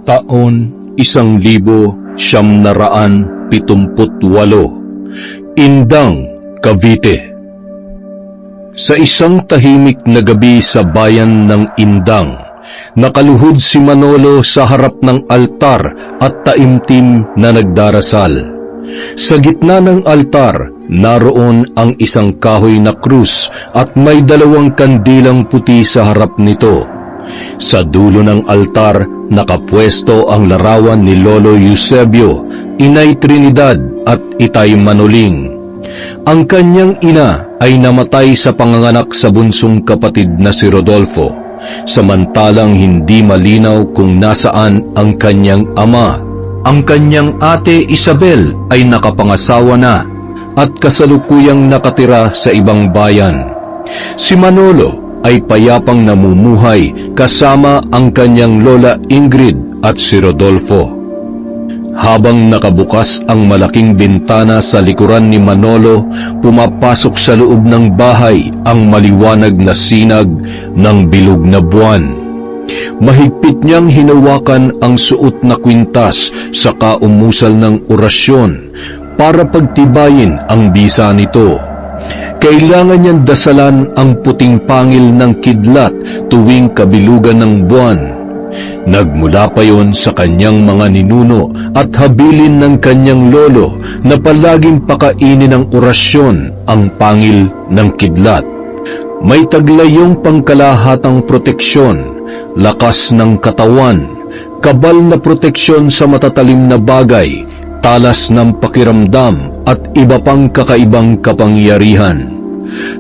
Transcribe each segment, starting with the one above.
Taon 1978, Indang, Cavite. Sa isang tahimik na gabi sa bayan ng Indang, nakaluhod si Manolo sa harap ng altar at taimtim na nagdarasal. Sa gitna ng altar, naroon ang isang kahoy na krus at may 2 kandilang puti sa harap nito. Sa dulo ng altar, nakapwesto ang larawan ni Lolo Eusebio, Inay Trinidad at Itay Manoling. Ang kanyang ina ay namatay sa panganganak sa bunsong kapatid na si Rodolfo, samantalang hindi malinaw kung nasaan ang kanyang ama. Ang kanyang ate Isabel ay nakapangasawa na at kasalukuyang nakatira sa ibang bayan. Si Manolo ay payapang namumuhay kasama ang kanyang lola Ingrid at si Rodolfo. Habang nakabukas ang malaking bintana sa likuran ni Manolo, pumapasok sa loob ng bahay ang maliwanag na sinag ng bilog na buwan. Mahigpit niyang hinawakan ang suot na kwintas sa kaumusal ng orasyon para pagtibayin ang bisa nito. Kailangan niyang dasalan ang puting pangil ng kidlat tuwing kabilugan ng buwan. Nagmula pa yon sa kanyang mga ninuno at habilin ng kanyang lolo na palaging pakainin ng orasyon ang pangil ng kidlat. May taglayong pangkalahatang proteksyon, lakas ng katawan, kabal na proteksyon sa matatalim na bagay, talas ng pakiramdam at iba pang kakaibang kapangyarihan.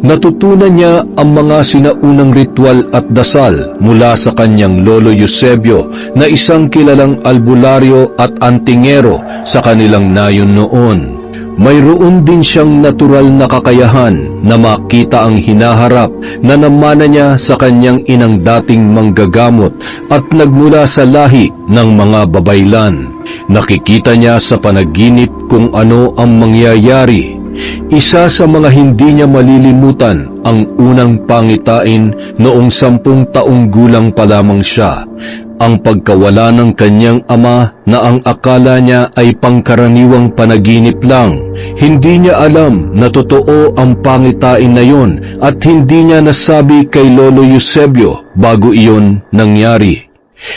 Natutunan niya ang mga sinaunang ritual at dasal mula sa kanyang lolo Eusebio na isang kilalang albularyo at antingero sa kanilang nayon noon. Mayroon din siyang natural na kakayahan na makita ang hinaharap na namana niya sa kanyang inang dating manggagamot at nagmula sa lahi ng mga babaylan. Nakikita niya sa panaginip kung ano ang mangyayari. Isa sa mga hindi niya malilimutan ang unang pangitain noong 10 taong gulang pa lamang siya. Ang pagkawala ng kanyang ama na ang akala niya ay pangkaraniwang panaginip lang. Hindi niya alam na totoo ang pangitain na yon at hindi niya nasabi kay Lolo Eusebio bago iyon nangyari.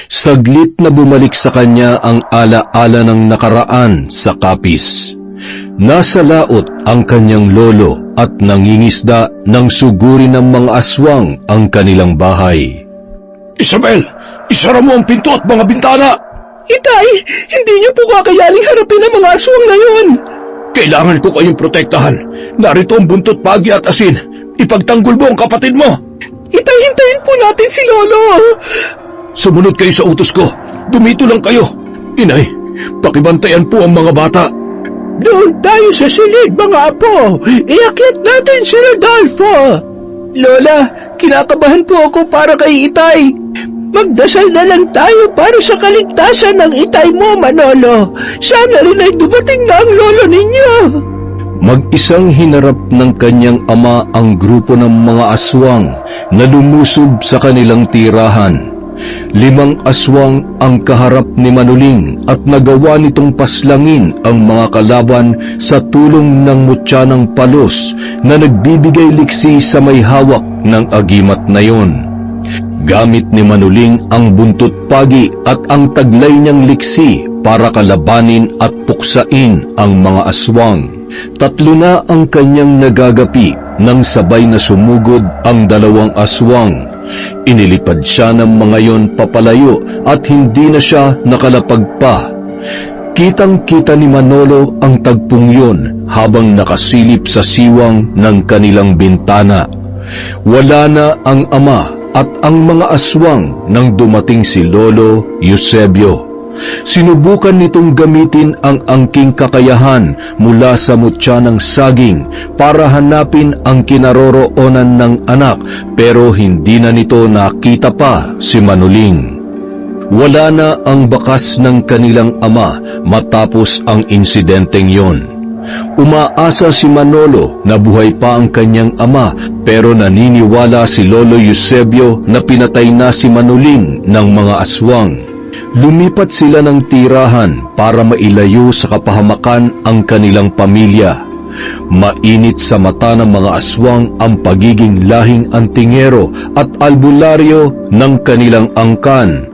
Saglit na bumalik sa kanya ang ala-ala ng nakaraan sa kapis. Nasa laot ang kanyang lolo at nangingisda ng suguri ng mga aswang ang kanilang bahay. Isabel, isara mo ang pinto at mga bintana! Itay, hindi niyo po kakayaning harapin ang mga aswang na yun! Kailangan ko kayong protektahan. Narito ang buntot, pagi at asin. Ipagtanggol mo ang kapatid mo! Itay, hintayin po natin si Lolo! Sumunod kayo sa utos ko. Dumito lang kayo. Inay, pakibantayan po ang mga bata. Doon tayo sa silid, mga apo! Iakyat natin si Rodolfo! Lola, kinakabahan po ako para kay Itay. Magdasal na lang tayo para sa kaligtasan ng Itay mo, Manolo. Sana rin ay dumating na ang lolo ninyo. Mag-isang hinarap ng kanyang ama ang grupo ng mga aswang na lumusob sa kanilang tirahan. 5 aswang ang kaharap ni Manoling at nagawa nitong paslangin ang mga kalaban sa tulong ng mutya ng palos na nagbibigay liksi sa may hawak ng agimat na yon. Gamit ni Manoling ang buntot pagi at ang taglay niyang liksi para kalabanin at puksain ang mga aswang. 3 na ang kanyang nagagapi nang sabay na sumugod ang 2 aswang. Inilipad siya ng mga yon papalayo at hindi na siya nakalapag pa. Kitang-kita ni Manolo ang tagpong yon habang nakasilip sa siwang ng kanilang bintana. Wala na ang ama at ang mga aswang nang dumating si Lolo Eusebio. Sinubukan nitong gamitin ang angking kakayahan mula sa mutya ng saging para hanapin ang kinaroroonan ng anak, pero hindi na nito nakita pa si Manoling. Wala na ang bakas ng kanilang ama matapos ang insidenteng yon. Umaasa si Manolo na buhay pa ang kanyang ama, pero naniniwala si Lolo Eusebio na pinatay na si Manoling ng mga aswang. Lumipat sila ng tirahan para mailayo sa kapahamakan ang kanilang pamilya. Mainit sa mata ng mga aswang ang pagiging lahing antingero at albularyo ng kanilang angkan.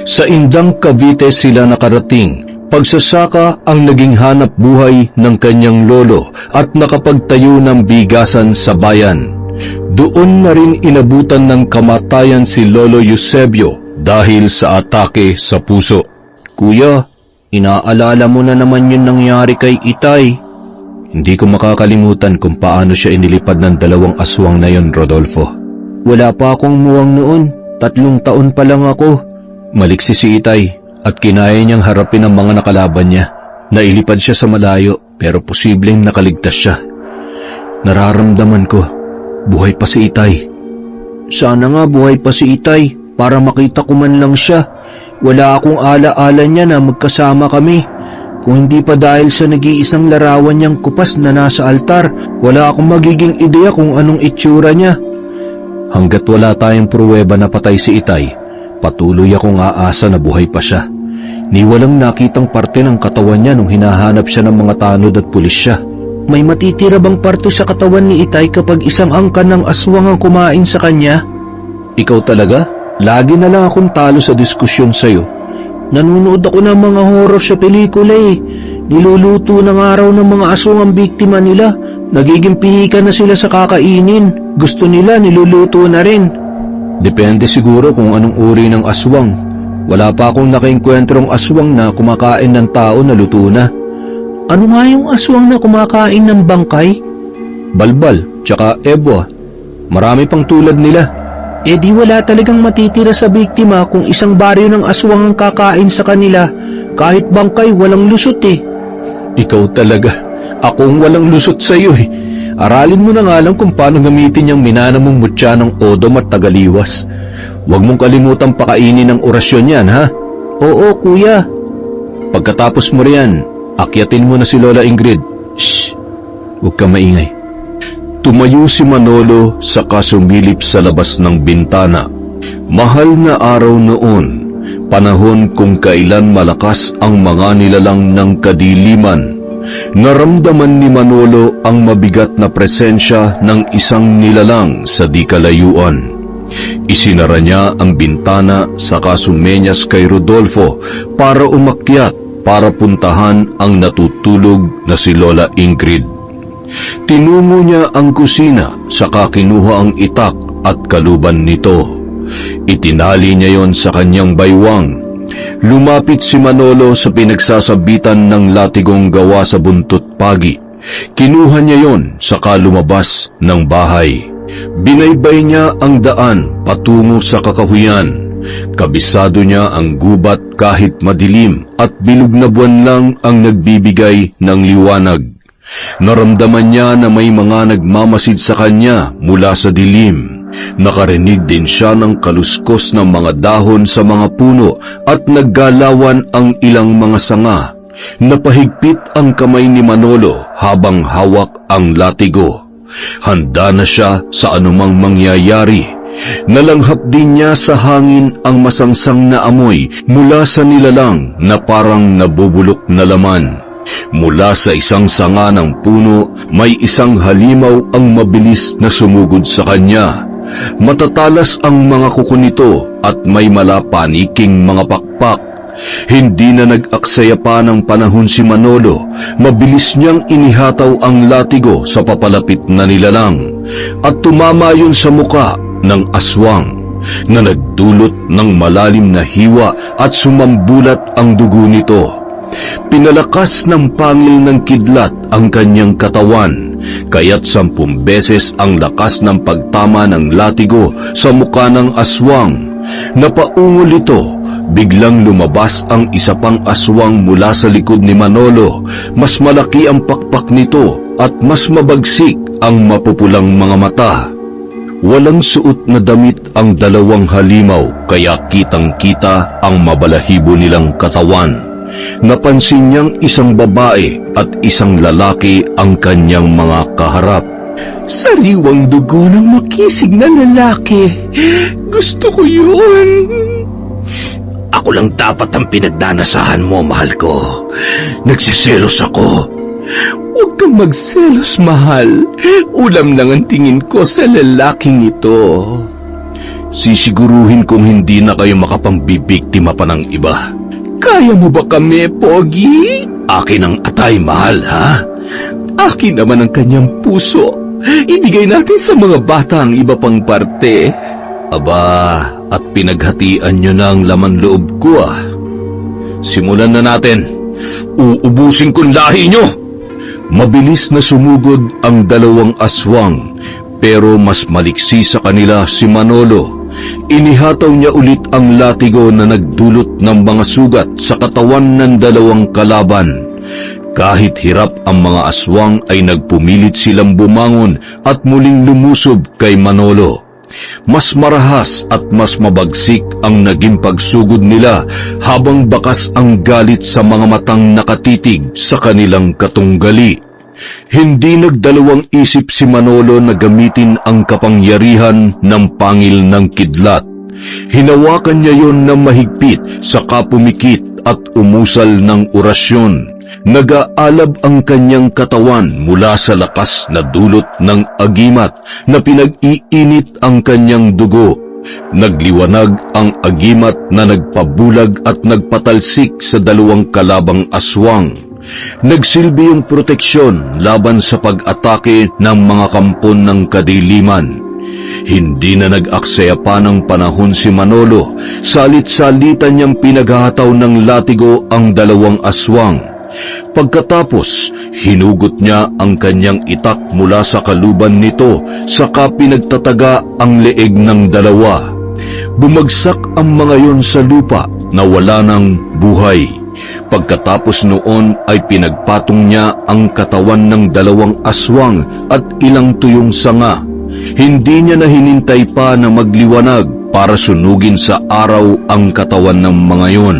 Sa Indang, Cavite sila nakarating. Pagsasaka ang naging hanap buhay ng kanyang lolo at nakapagtayo ng bigasan sa bayan. Doon na rin inabutan ng kamatayan si Lolo Eusebio dahil sa atake sa puso. Kuya, inaalala mo na naman yung nangyari kay Itay. Hindi ko makakalimutan kung paano siya inilipad ng 2 aswang na yon, Rodolfo. Wala pa akong muwang noon. 3 taon pa lang ako. Maliksi si Itay at kinaya niyang harapin ang mga nakalaban niya. Nailipad siya sa malayo pero posibleng nakaligtas siya. Nararamdaman ko, buhay pa si Itay. Sana nga buhay pa si Itay para makita ko man lang siya. Wala akong ala-ala niya na magkasama kami. Kung hindi pa dahil sa nag-iisang larawan niyang kupas na nasa altar, wala akong magiging ideya kung anong itsura niya. Hanggat wala tayong pruweba na patay si Itay, patuloy akong aasa na buhay pa siya. Ni walang nakitang parte ng katawan niya nung hinahanap siya ng mga tanod at pulisya. May matitira bang parte sa katawan ni Itay kapag isang angkan ng aswang ang kumain sa kanya? Ikaw talaga? Lagi na lang akong talo sa diskusyon sa'yo. Nanunood ako ng mga horror sa pelikula eh. Niluluto ng araw ng mga aswang ang biktima nila. Nagiging pihika na sila sa kakainin. Gusto nila niluluto na rin. Depende siguro kung anong uri ng aswang. Wala pa akong nakaengkwentrong aswang na kumakain ng tao na luto na. Ano nga yung aswang na kumakain ng bangkay? Balbal, tsaka ebwa. Marami pang tulad nila. Eh di wala talagang matitira sa biktima kung isang baryo ng aswang ang kakain sa kanila. Kahit bangkay, walang lusot eh. Ikaw talaga. Akong walang lusot sa'yo eh. Aralin mo na nga lang kung paano gamitin yung minana mong mutya ng odom at tagaliwas. Huwag mong kalimutang pakainin ng orasyon yan, ha? Oo, kuya. Pagkatapos mo riyan, akyatin mo na si Lola Ingrid. Shh! Huwag ka maingay. Tumayo si Manolo saka sumilip sa labas ng bintana. Mahal na araw noon, panahon kung kailan malakas ang mga nilalang ng kadiliman. Naramdaman ni Manolo ang mabigat na presensya ng isang nilalang sa di kalayuan. Isinara niya ang bintana saka sumenyas kay Rodolfo para umakyat para puntahan ang natutulog na si Lola Ingrid. Tinungo niya ang kusina, saka kinuha ang itak at kaluban nito. Itinali niya yon sa kanyang baywang. Lumapit si Manolo sa pinagsasabitan ng latigong gawa sa buntot pagi. Kinuha niya yon, saka lumabas ng bahay. Binaybay niya ang daan patungo sa kakahuyan. Kabisado niya ang gubat kahit madilim at bilog na buwan lang ang nagbibigay ng liwanag. Naramdaman niya na may mga nagmamasid sa kanya mula sa dilim. Nakarinig din siya ng kaluskos ng mga dahon sa mga puno at naggalawan ang ilang mga sanga. Napahigpit ang kamay ni Manolo habang hawak ang latigo. Handa na siya sa anumang mangyayari. Nalanghap din niya sa hangin ang masangsang na amoy mula sa nilalang na parang nabubulok na laman. Mula sa isang sanga ng puno, may isang halimaw ang mabilis na sumugod sa kanya. Matatalas ang mga kuko nito at may malapaniking mga pakpak. Hindi na nag-aksaya pa ng panahon si Manolo. Mabilis niyang inihataw ang latigo sa papalapit na nilalang at tumama yun sa muka ng aswang na nagdulot ng malalim na hiwa at sumambulat ang dugo nito. Pinalakas ng pangil ng kidlat ang kanyang katawan, kaya't 10 beses ang lakas ng pagtama ng latigo sa muka ng aswang. Napaungol ito, biglang lumabas ang isa pang aswang mula sa likod ni Manolo. Mas malaki ang pakpak nito at mas mabagsik ang mapupulang mga mata. Walang suot na damit ang 2 halimaw, kaya kitang-kita ang mabalahibo nilang katawan. Napansin niyang isang babae at isang lalaki ang kanyang mga kaharap. Sariwang dugo ng makisig na lalaki. Gusto ko yun. ako lang dapat ang pinagdanasahan mo, mahal ko. Nagsiselos ako. Huwag kang magselos, mahal. Ulam lang ang tingin ko sa lalaking ito. Sisiguruhin kong hindi na kayo makapangbibiktima pa ng iba. Kaya mo ba kami, Pogi? Akin ang atay, mahal, ha? Akin naman ang kanyang puso. Ibigay natin sa mga bata ang iba pang parte. Aba, at pinaghatian nyo na ang laman loob ko ah. Simulan na natin. Uubusin kong lahi nyo! Mabilis na sumugod ang dalawang aswang, pero mas maliksi sa kanila si Manolo. Inihataw niya ulit ang latigo na nagdulot ng mga sugat sa katawan ng dalawang kalaban. Kahit hirap ang mga aswang ay nagpumilit silang bumangon at muling lumusob kay Manolo. Mas marahas at mas mabagsik ang naging pagsugod nila habang bakas ang galit sa mga matang nakatitig sa kanilang katunggali. Hindi nagdalawang isip si Manolo na gamitin ang kapangyarihan ng pangil ng kidlat. Hinawakan niya yon na mahigpit saka pumikit at umusal ng orasyon. Nag-aalab ang kanyang katawan mula sa lakas na dulot ng agimat na pinag-iinit ang kanyang dugo. Nagliwanag ang agimat na nagpabulag at nagpatalsik sa dalawang kalabang aswang. Nagsilbi yung proteksyon laban sa pag-atake ng mga kampon ng kadiliman. Hindi na nag-aksaya pa ng panahon si Manolo. Salit-salitan niyang pinaghahataw ng latigo ang dalawang aswang. Pagkatapos, hinugot niya ang kanyang itak mula sa kaluban nito, saka pinagtataga ang leeg ng dalawa. Bumagsak ang mga yon sa lupa na wala ng buhay. Pagkatapos noon ay pinagpatong niya ang katawan ng dalawang aswang at ilang tuyong sanga. Hindi niya na hinintay pa na magliwanag para sunugin sa araw ang katawan ng mga yon.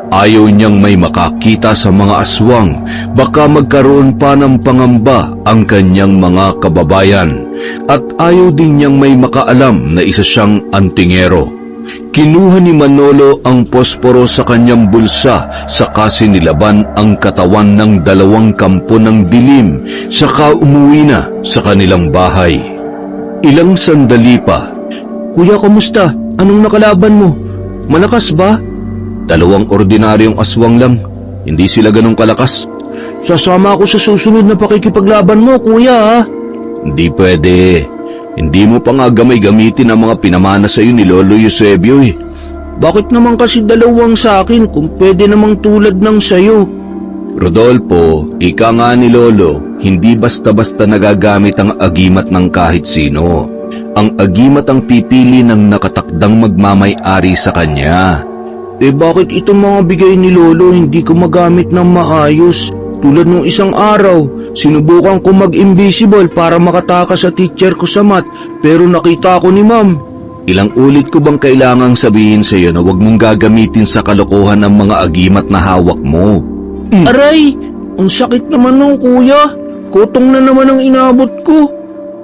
Ayaw niyang may makakita sa mga aswang, baka magkaroon pa ng pangamba ang kanyang mga kababayan, at ayaw din niyang may makaalam na isa siyang antingero. Kinuha ni Manolo ang posporo sa kanyang bulsa, saka sinilaban ang katawan ng dalawang kampo ng dilim, saka umuwi na sa kanilang bahay. Ilang sandali pa. Kuya, kamusta? Anong nakalaban mo? Malakas ba? Dalawang ordinaryong aswang lang. Hindi sila ganong kalakas. Sasama ako sa susunod na pakikipaglaban mo, kuya, ha? Hindi pwede. Hindi mo pa nga gamay gamitin ang mga pinamana sa iyo ni Lolo Eusebio eh. Bakit naman kasi dalawang sa akin kung pwede namang tulad ng sayo? Rodolfo, ika nga ni Lolo, hindi basta-basta nagagamit ang agimat ng kahit sino. Ang agimat ang pipili ng nakatakdang magmamay-ari sa kanya. Bakit itong mga bigay ni Lolo hindi ko magamit ng maayos? Tulad nung isang araw, sinubukan ko mag-invisible para makatakas sa teacher ko sa math, pero nakita ko ni ma'am. Ilang ulit ko bang kailangang sabihin sa iyo na huwag mong gagamitin sa kalokohan ng mga agimat na hawak mo? Aray! Ang sakit naman nung kuya. Kutong na naman ang inabot ko.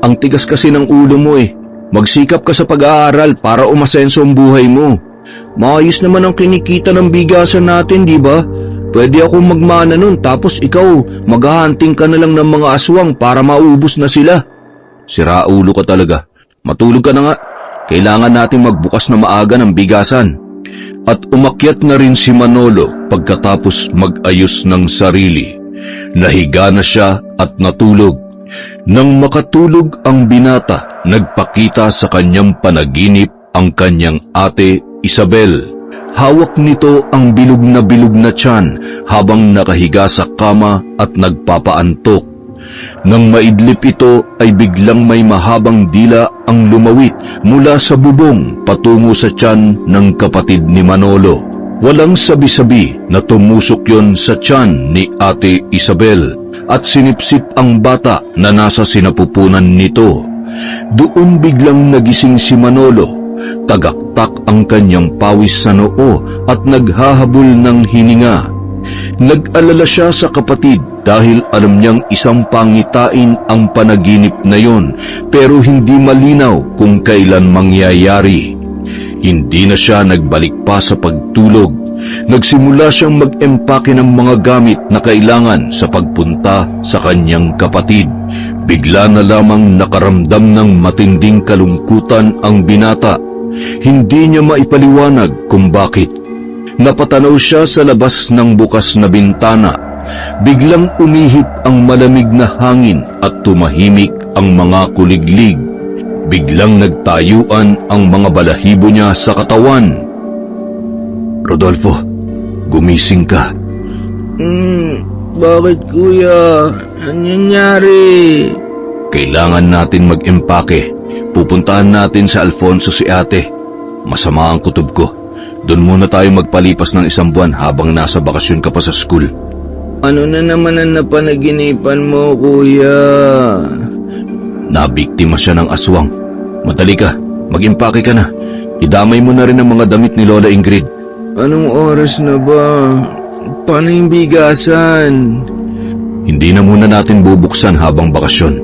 Ang tigas kasi ng ulo mo eh. Magsikap ka sa pag-aaral para umasenso ang buhay mo. Maayos naman ang kinikita ng bigasan natin, di ba? Pwede akong magmana nun, tapos ikaw, maghahunting ka na lang ng mga aswang para maubos na sila. Sira ulo ka talaga. Matulog ka na nga. Kailangan natin magbukas na maaga ng bigasan. At umakyat na rin si Manolo pagkatapos mag-ayos ng sarili. Nahiga na siya at natulog. Nang makatulog ang binata, nagpakita sa kanyang panaginip ang kanyang ate Isabel. Hawak nito ang bilog na tiyan habang nakahiga sa kama at nagpapaantok. Nang maidlip ito ay biglang may mahabang dila ang lumawit mula sa bubong patungo sa tiyan ng kapatid ni Manolo. Walang sabi-sabi na tumusok yon sa tiyan ni ate Isabel at sinipsip ang bata na nasa sinapupunan nito. Doon biglang nagising si Manolo. Tagaktak ang kanyang pawis sa noo at naghahabol ng hininga. Nag-alala siya sa kapatid dahil alam niyang isang pangitain ang panaginip na yon, pero hindi malinaw kung kailan mangyayari. Hindi na siya nagbalik pa sa pagtulog. Nagsimula siyang mag-empake ng mga gamit na kailangan sa pagpunta sa kanyang kapatid. Bigla na lamang nakaramdam ng matinding kalungkutan ang binata. Hindi niya maipaliwanag kung bakit. Napatanaw siya sa labas ng bukas na bintana. Biglang umihip ang malamig na hangin at tumahimik ang mga kuliglig. Biglang nagtayuan ang mga balahibo niya sa katawan. Rodolfo, gumising ka. Bakit kuya? Anong nangyari? Kailangan natin mag-empake. Pupuntahan natin sa Alfonso si ate. Masama ang kutob ko. Doon muna tayo magpalipas ng 1 buwan habang nasa bakasyon ka pa sa school. Ano na naman ang napanaginipan mo, kuya? Nabiktima siya ng aswang. Madali ka, mag-empake ka na. Idamay mo na rin ang mga damit ni Lola Ingrid. Anong oras na ba? Paano yung bigasan? Hindi na muna natin bubuksan habang bakasyon.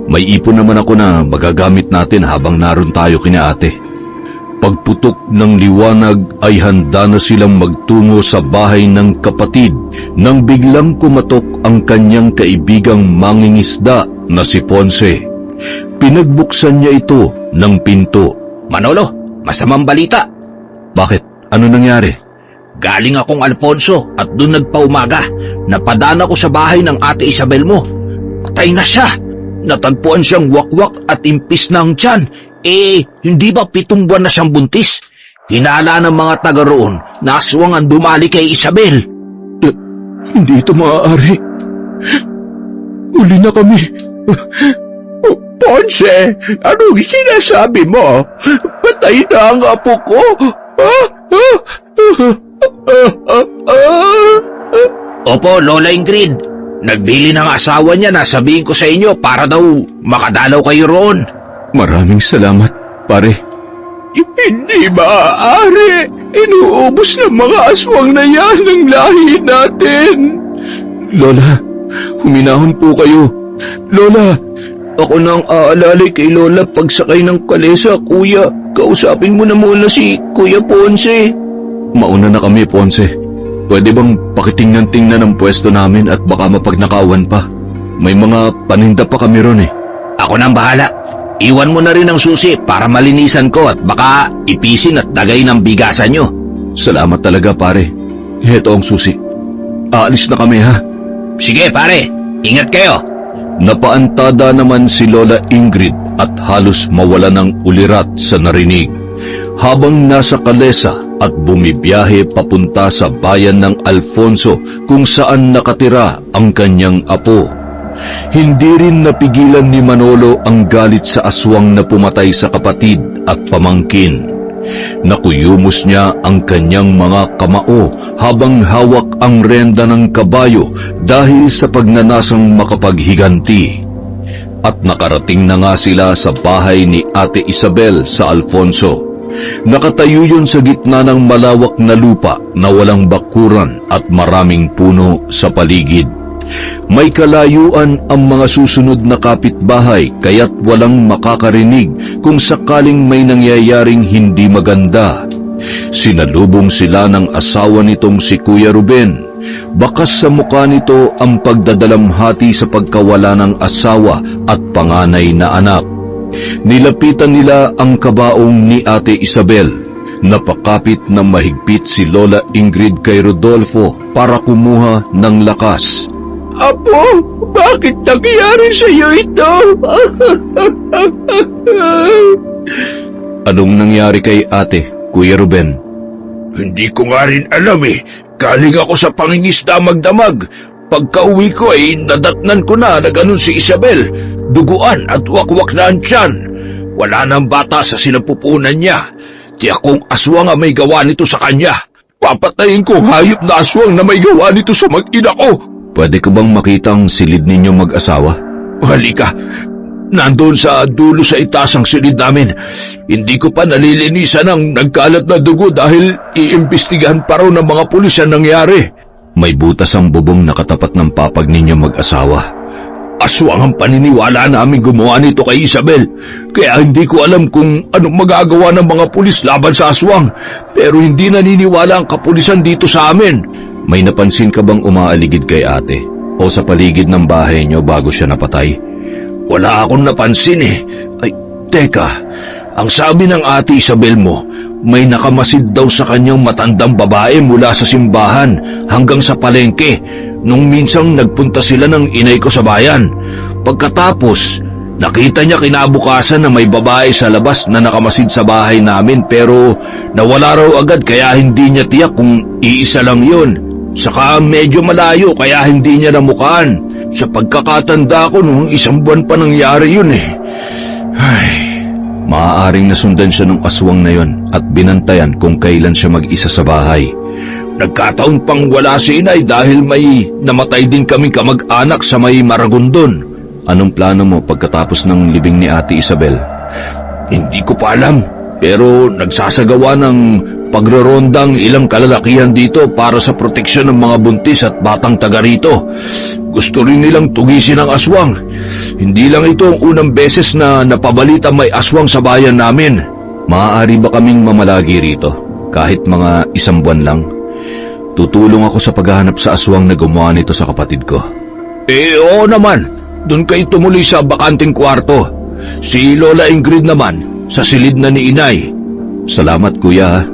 May ipon naman ako na magagamit natin habang naroon tayo kina ate. Pagputok ng liwanag ay handa na silang magtungo sa bahay ng kapatid nang biglang kumatok ang kanyang kaibigang mangingisda na si Ponce. Pinagbuksan niya ito ng pinto. Manolo, masamang balita. Bakit? Ano nangyari? Galing akong Alfonso at doon nagpaumaga. Napadaan ako sa bahay ng ate Isabel mo. Patay na siya. Natagpuan siyang wakwak at impis na ang tiyan. Hindi ba 7 buwan na siyang buntis? Hinala ng mga taga roon na aswang ang dumali kay Isabel. Hindi ito maaari. Uli na kami. Ponce, anong sinasabi mo? Patay na ang apo ko. Opo, Lola Ingrid. Nagbili ng asawa niya na sabihin ko sa inyo para daw makadalaw kayo roon. Maraming salamat, pare. Hindi maaari. Inuubos ng mga aswang na yan ang lahi natin. Lola, huminahon po kayo. Lola, ako nang aalalay kay Lola pagsakay ng kalesa, kuya. Kausapin mo na muna si Kuya Ponce. Mauna na kami, Ponce. Pwede bang pakitingnan-tingnan ang pwesto namin at baka mapagnakawan pa? May mga paninda pa kami ron eh. Ako nang bahala. Iwan mo na rin ang susi para malinisan ko at baka ipisin at dagay ng bigasan nyo. Salamat talaga, pare. Heto ang susi. Aalis na kami, ha? Sige, pare. Ingat kayo. Napaantada naman si Lola Ingrid at halos mawala ng ulirat sa narinig. Habang nasa kalesa at bumibiyahe papunta sa bayan ng Alfonso kung saan nakatira ang kanyang apo. Hindi rin napigilan ni Manolo ang galit sa aswang na pumatay sa kapatid at pamangkin. Nakuyumos niya ang kanyang mga kamao habang hawak ang renda ng kabayo dahil sa pagnanasang makapaghiganti. At nakarating na nga sila sa bahay ni Ate Isabel sa Alfonso. Nakatayo yun sa gitna ng malawak na lupa na walang bakuran at maraming puno sa paligid. May kalayuan ang mga susunod na kapitbahay kaya't walang makakarinig kung sakaling may nangyayaring hindi maganda. Sinalubong sila ng asawa nitong si Kuya Ruben. Bakas sa mukha nito ang pagdadalamhati sa pagkawala ng asawa at panganay na anak. Nilapitan nila ang kabaong ni Ate Isabel. Napakapit na mahigpit si Lola Ingrid kay Rodolfo para kumuha ng lakas. Apo, bakit nangyari sa iyo ito? Anong nangyari kay ate, Kuya Ruben? Hindi ko nga rin alam eh. Galing ako sa pangingisda magdamag. Pagka-uwi ko ay nadatnan ko na ganun si Isabel. Duguan at wakwak na ang tiyan. Wala nang bata sa sinapupunan niya. Tiyak kong aswang ang may gawa nito sa kanya. Papatayin ko hayop na aswang na may gawa nito sa mag-ina ko. Pwede ko bang makita ang silid ninyong mag-asawa? Halika. Nandoon sa dulo sa itaas ang silid namin. Hindi ko pa nalilinisan ang nagkalat na dugo dahil iimbestigahan pa raw ng mga pulis ang nangyari. May butas ang bubong na katapat ng papag ninyo mag-asawa. Aswang ang paniniwala namin gumawa nito kay Isabel. Kaya hindi ko alam kung anong magagawa ng mga pulis laban sa aswang. Pero hindi naniniwala ang kapulisan dito sa amin. May napansin ka bang umaaligid kay ate? O sa paligid ng bahay niyo bago siya napatay? Wala akong napansin eh. Ay, teka. Ang sabi ng ate Isabel mo, may nakamasid daw sa kanyang matandang babae mula sa simbahan hanggang sa palengke nung minsang nagpunta sila ng inay ko sa bayan. Pagkatapos, nakita niya kinabukasan na may babae sa labas na nakamasid sa bahay namin pero nawala raw agad kaya hindi niya tiyak kung iisa lang yun. Saka medyo malayo kaya hindi niya namukaan. Sa pagkakatanda ko nung 1 buwan pa nangyari yun eh. Ay... Maaaring nasundan siya ng aswang na yon at binantayan kung kailan siya mag-isa sa bahay. Nagkataon pang wala si inay dahil may namatay din kaming kamag-anak sa may Maragondon. Anong plano mo pagkatapos ng libing ni Ate Isabel? Hindi ko pa alam, pero nagsasagawa ng pagrorondang ilang kalalakihan dito para sa proteksyon ng mga buntis at batang taga rito. Gusto rin nilang tugisin ang aswang. Hindi lang ito ang unang beses na napabalita may aswang sa bayan namin. Maaari ba kaming mamalagi rito? Kahit mga 1 buwan lang? Tutulong ako sa paghahanap sa aswang na gumawa nito sa kapatid ko. Oo naman. Doon kayo tumuloy sa bakanting kwarto. Si Lola Ingrid naman, sa silid na ni inay. Salamat kuya.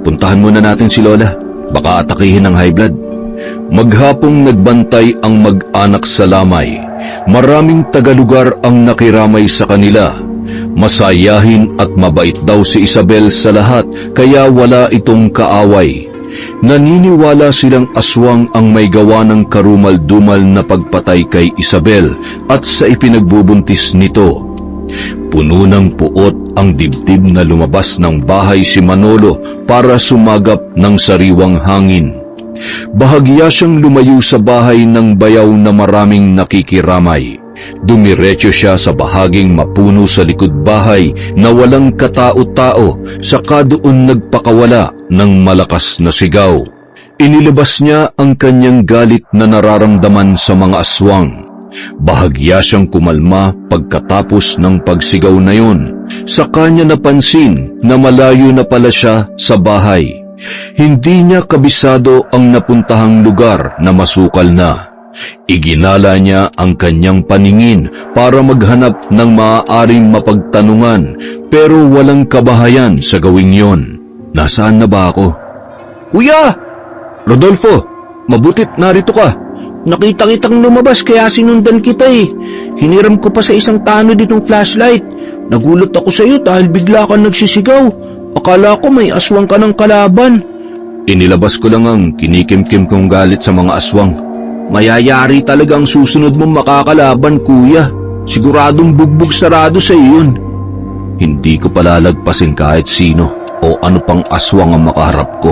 Puntahan muna natin si Lola. Baka atakihin ng high blood. Maghapong nagbantay ang mag-anak sa lamay. Maraming tagalugar ang nakiramay sa kanila. Masayahin at mabait daw si Isabel sa lahat kaya wala itong kaaway. Naniniwala silang aswang ang may gawa ng karumal-dumal na pagpatay kay Isabel at sa ipinagbubuntis nito. Puno ng puot ang dibdib na lumabas ng bahay si Manolo para sumagap ng sariwang hangin. Bahagya siyang lumayo sa bahay ng bayaw na maraming nakikiramay. Dumiretso siya sa bahaging mapuno sa likod bahay na walang katao-tao, saka doon nagpakawala ng malakas na sigaw. Inilabas niya ang kanyang galit na nararamdaman sa mga aswang. Bahagya siyang kumalma pagkatapos ng pagsigaw na yun. Saka niya napansin na malayo na pala siya sa bahay. Hindi niya kabisado ang napuntahang lugar na masukal na. Iginala niya ang kanyang paningin para maghanap ng maaaring mapagtanungan pero walang kabahayan sa gawing yon. Nasaan na ba ako? Kuya! Rodolfo, mabutit narito ka. Nakita kitang lumabas kaya sinundan kita eh. Hiniram ko pa sa isang tanod itong flashlight. Nagulat ako sa iyo dahil bigla kang nagsisigaw. Akala ko may aswang ka ng kalaban. Inilabas ko lang ang kinikim-kim kong galit sa mga aswang. Mayayari talagang susunod mong makakalaban, kuya. Siguradong bugbog sarado sa iyon. Hindi ko palalagpasin kahit sino o ano pang aswang ang makaharap ko.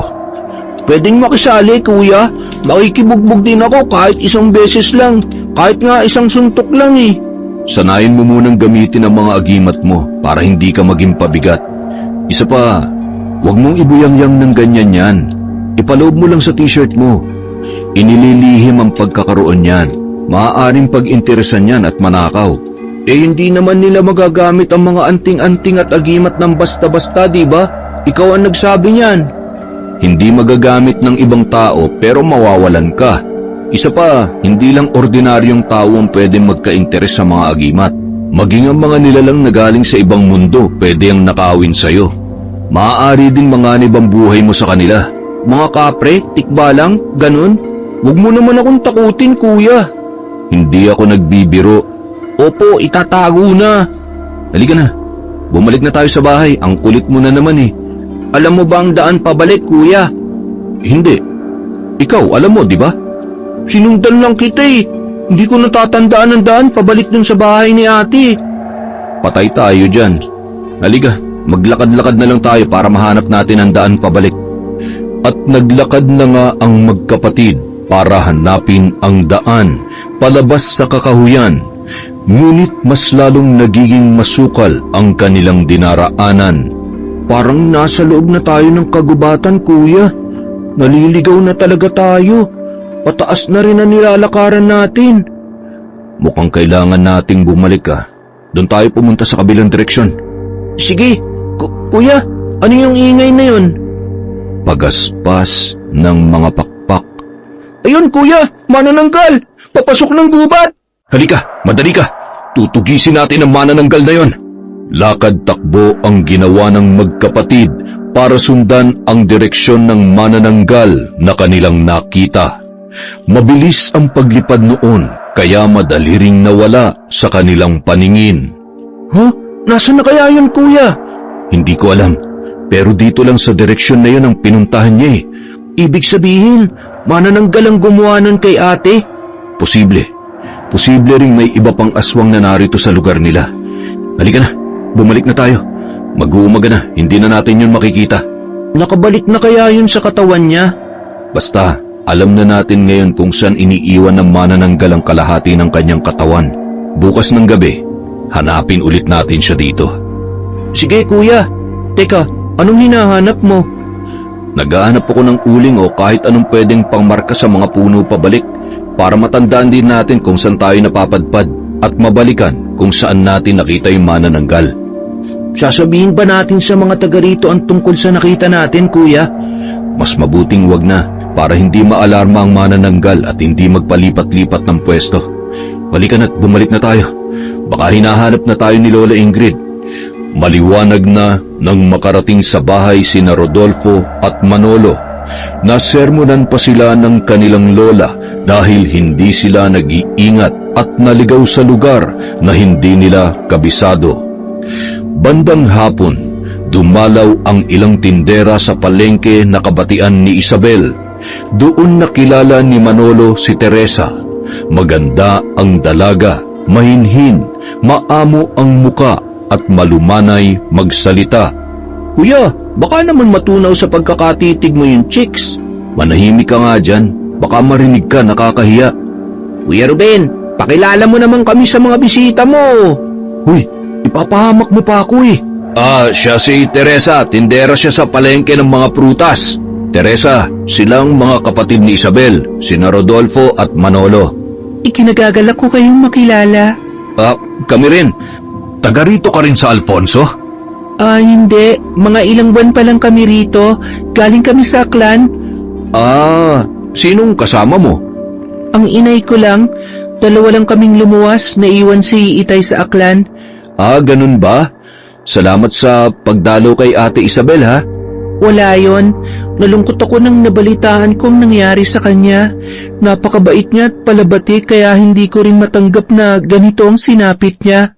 Pwedeng makisali, kuya. Makikibugbog din ako kahit 1 beses lang. Kahit nga 1 suntok lang eh. Sanayin mo munang gamitin ang mga agimat mo para hindi ka maging pabigat. Isa pa, huwag mong ibuyangyang ng ganyan yan. Ipaloob mo lang sa t-shirt mo. Inililihim ang pagkakaroon yan. Maaaring pag-interesan yan at manakaw. Hindi naman nila magagamit ang mga anting-anting at agimat ng basta-basta, di ba? Ikaw ang nagsabi niyan. Hindi magagamit ng ibang tao pero mawawalan ka. Isa pa, hindi lang ordinaryong tao ang pwedeng magka-interes sa mga agimat. Maging ang mga nilalang na galing sa ibang mundo pwede ang nakawin sa'yo. Maaari din manganib ang buhay mo sa kanila. Mga kapre, tikbalang, ganun. Huwag mo naman akong takutin, kuya. Hindi ako nagbibiro. Opo, itatago na. Halika na. Bumalik na tayo sa bahay. Ang kulit mo na naman eh. Alam mo ba ang daan pabalik, kuya? Hindi. Ikaw, alam mo, di ba? Sinundan lang kita eh. Hindi ko natatandaan ang daan pabalik dun sa bahay ni ate. Patay tayo dyan. Halika, maglakad-lakad na lang tayo para mahanap natin ang daan pabalik. At naglakad na nga ang magkapatid para hanapin ang daan palabas sa kakahuyan. Ngunit mas lalong nagiging masukal ang kanilang dinaraanan. Parang nasa loob na tayo ng kagubatan, kuya. Naliligaw na talaga tayo. Pataas na rin ang nilalakaran natin. mukhang kailangan nating bumalik Doon tayo pumunta sa kabilang direksyon. Sige, kuya, ano yung ingay na yun? Pagaspas ng mga pakpak. Ayun kuya, manananggal! Papasok ng gubat! Halika, madali ka! Tutugisin natin ang manananggal na yon. Lakad takbo ang ginawa ng magkapatid para sundan ang direksyon ng manananggal na kanilang nakita. Mabilis ang paglipad noon, kaya madali ring nawala sa kanilang paningin. Nasaan na kaya yun kuya? Hindi ko alam, pero dito lang sa direksyon na yun ang pinuntahan niya Ibig sabihin, manananggal ang gumawa nun kay ate? Posible. Posible ring may iba pang aswang na narito sa lugar nila. Halika na, bumalik na tayo. Mag-uumaga na, hindi na natin yun makikita. Nakabalik na kaya yun sa katawan niya? Basta, alam na natin ngayon kung saan iniiwan ng manananggal ang kalahati ng kanyang katawan. Bukas ng gabi, hanapin ulit natin siya dito. Sige kuya. Teka, anong hinahanap mo? Naghahanap ako ng uling o kahit anong pwedeng pangmarka sa mga puno pabalik para matandaan din natin kung saan tayo napapadpad at mabalikan kung saan natin nakita yung manananggal. Sasabihin ba natin sa mga taga rito ang tungkol sa nakita natin, kuya? Mas mabuting wag na para hindi maalarma ang manananggal at hindi magpalipat-lipat ng pwesto. Balikan at bumalik na tayo. Baka hinahanap na tayo ni Lola Ingrid. Maliwanag na nang makarating sa bahay sina Rodolfo at Manolo. Nasermonan pa sila ng kanilang lola dahil hindi sila nag-iingat at naligaw sa lugar na hindi nila kabisado. Bandang hapon, dumalaw ang ilang tindera sa palengke na kabatian ni Isabel. Doon nakilala ni Manolo si Teresa. Maganda ang dalaga, mahinhin, maamo ang muka at malumanay magsalita. Kuya, baka naman matunaw sa pagkakatitig mo yung chicks. Manahimik ka nga dyan, baka marinig ka, nakakahiya. Kuya Ruben, pakilala mo naman kami sa mga bisita mo. Huy, ipapahamak mo pa ako siya si Teresa, tindera siya sa palengke ng mga prutas. Teresa, silang mga kapatid ni Isabel, sina Rodolfo at Manolo. Ikinagagalak ko kayong makilala. Kami rin. Taga rito ka rin sa Alfonso? Hindi. Mga ilang buwan pa lang kami rito. Galing kami sa Aklan. Sinong kasama mo? Ang inay ko lang. 2 lang kaming lumuwas, naiwan si Itay sa Aklan. Ganun ba? Salamat sa pagdalo kay Ate Isabel, ha? Wala yon. Nalungkot ako nang nabalitaan kong nangyari sa kanya. Napakabait niya at palabati kaya hindi ko rin matanggap na ganito ang sinapit niya.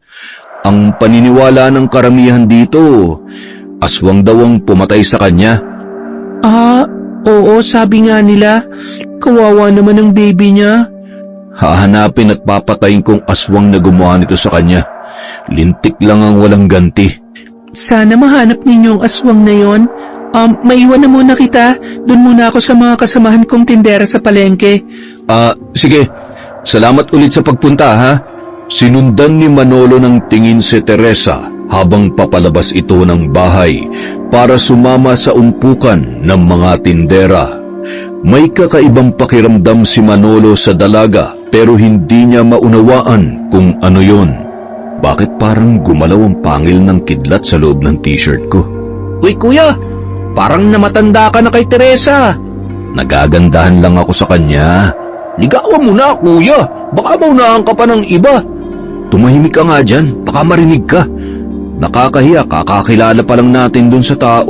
Ang paniniwala ng karamihan dito, aswang daw ang pumatay sa kanya. Oo, sabi nga nila. Kawawa naman ang baby niya. Hahanapin at papatayin kong aswang na gumawa nito sa kanya. Lintik lang ang walang ganti. Sana mahanap ninyo ang aswang na yon. Maiwan na muna kita. Doon muna ako sa mga kasamahan kong tindera sa palengke. Sige. Salamat ulit sa pagpunta, ha? Sinundan ni Manolo ng tingin si Teresa habang papalabas ito ng bahay para sumama sa umpukan ng mga tindera. May kakaibang pakiramdam si Manolo sa dalaga pero hindi niya maunawaan kung ano yon. Bakit parang gumalaw ang pangil ng kidlat sa loob ng t-shirt ko? Uy kuya, parang namatanda ka na kay Teresa. Nagagandahan lang ako sa kanya. Ligawan mo na kuya, baka maunahan ka pa ng iba. Tumahimik ka nga dyan, baka marinig ka. Nakakahiya, kakakilala pa lang natin dun sa tao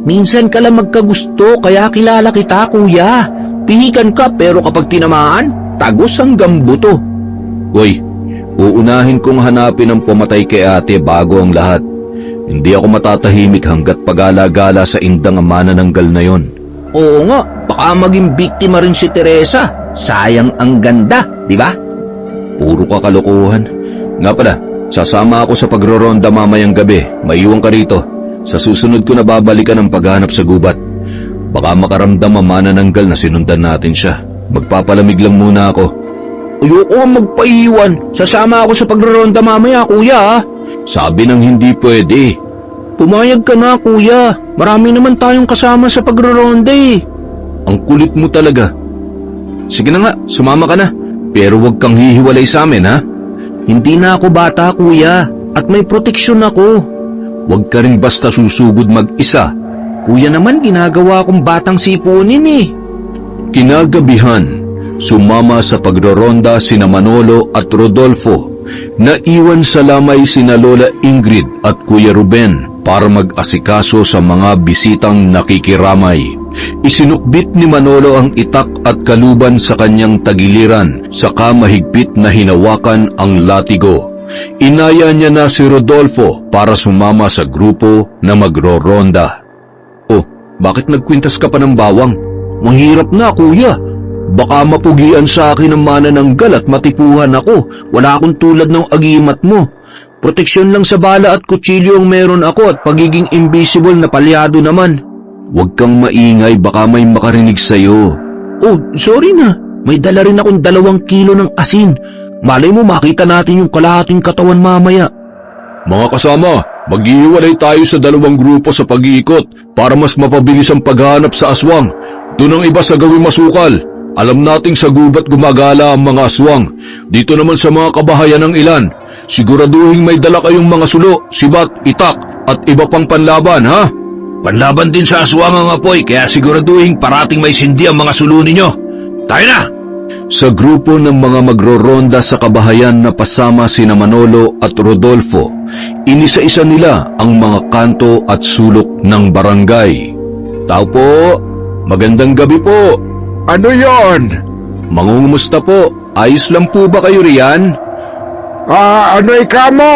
Minsan ka lang magkagusto, kaya kilala kita kuya. Pihikan ka pero kapag tinamaan, tagos hanggang buto. Uy, uunahin kong hanapin ang pumatay kay ate bago ang lahat. Hindi ako matatahimik hanggat pag-alagala sa indang ang manananggal na yon. Oo nga, baka maging biktima rin si Teresa. Sayang ang ganda, di ba? Puro kalokohan. Nga pala, sasama ako sa pagroronda mamayang gabi. Maiwan ka rito. Sa susunod ko na babalikan ang paghanap sa gubat. Baka makaramdam ang manananggal na sinundan natin siya. Magpapalamig lang muna ako. Ayoko magpaiwan. Sasama ako sa pagroronda mamaya, kuya. Sabi nang hindi pwede. Pumayag ka na, kuya. Marami naman tayong kasama sa pagroronda Ang kulit mo talaga. Sige na nga, sumama ka na. Pero wag kang hihiwalay sa amin, ha? Hindi na ako bata, kuya. At may proteksyon ako. Huwag ka rin basta susugod mag-isa. Kuya naman, ginagawa kong batang sipunin eh. Kinagabihan, sumama sa pagroronda sina Manolo at Rodolfo. Naiwan sa lamay sina Lola Ingrid at Kuya Ruben para mag-asikaso sa mga bisitang nakikiramay. Isinukbit ni Manolo ang itak at kaluban sa kanyang tagiliran, saka mahigpit na hinawakan ang latigo. Inaya niya na si Rodolfo para sumama sa grupo na magroronda. Oh, bakit nagkwintas ka pa ng bawang? Mahirap na, kuya. Baka mapugian sa akin ang manananggal at matipuhan ako. Wala akong tulad ng agimat mo. Proteksyon lang sa bala at kutsilyo ang meron ako at pagiging invisible na palyado naman. Huwag kang maingay, baka may makarinig sa'yo. Oh, sorry na. May dala rin akong 2 kilo ng asin. Malay mo makita natin yung kalahating katawan mamaya. Mga kasama, maghihiwalay tayo sa 2 grupo sa pag-iikot para mas mapabilis ang paghahanap sa aswang. Doon ang iba sa gawing masukal. Alam nating sa gubat gumagala ang mga aswang. Dito naman sa mga kabahayan ng ilan, siguraduhin may dala kayong mga sulo, sibat, itak at iba pang panlaban, ha? Panlaban din sa aswang ang apoy, kaya siguraduhin parating may sindi ang mga sulo ninyo. Tayo na! Sa grupo ng mga magroronda sa kabahayan na pasama sina Manolo at Rodolfo, inisa-isa nila ang mga kanto at sulok ng barangay. Tao po, magandang gabi po. Ano yon? Mangungumusta po, ayos lang po ba kayo riyan? Ano mo?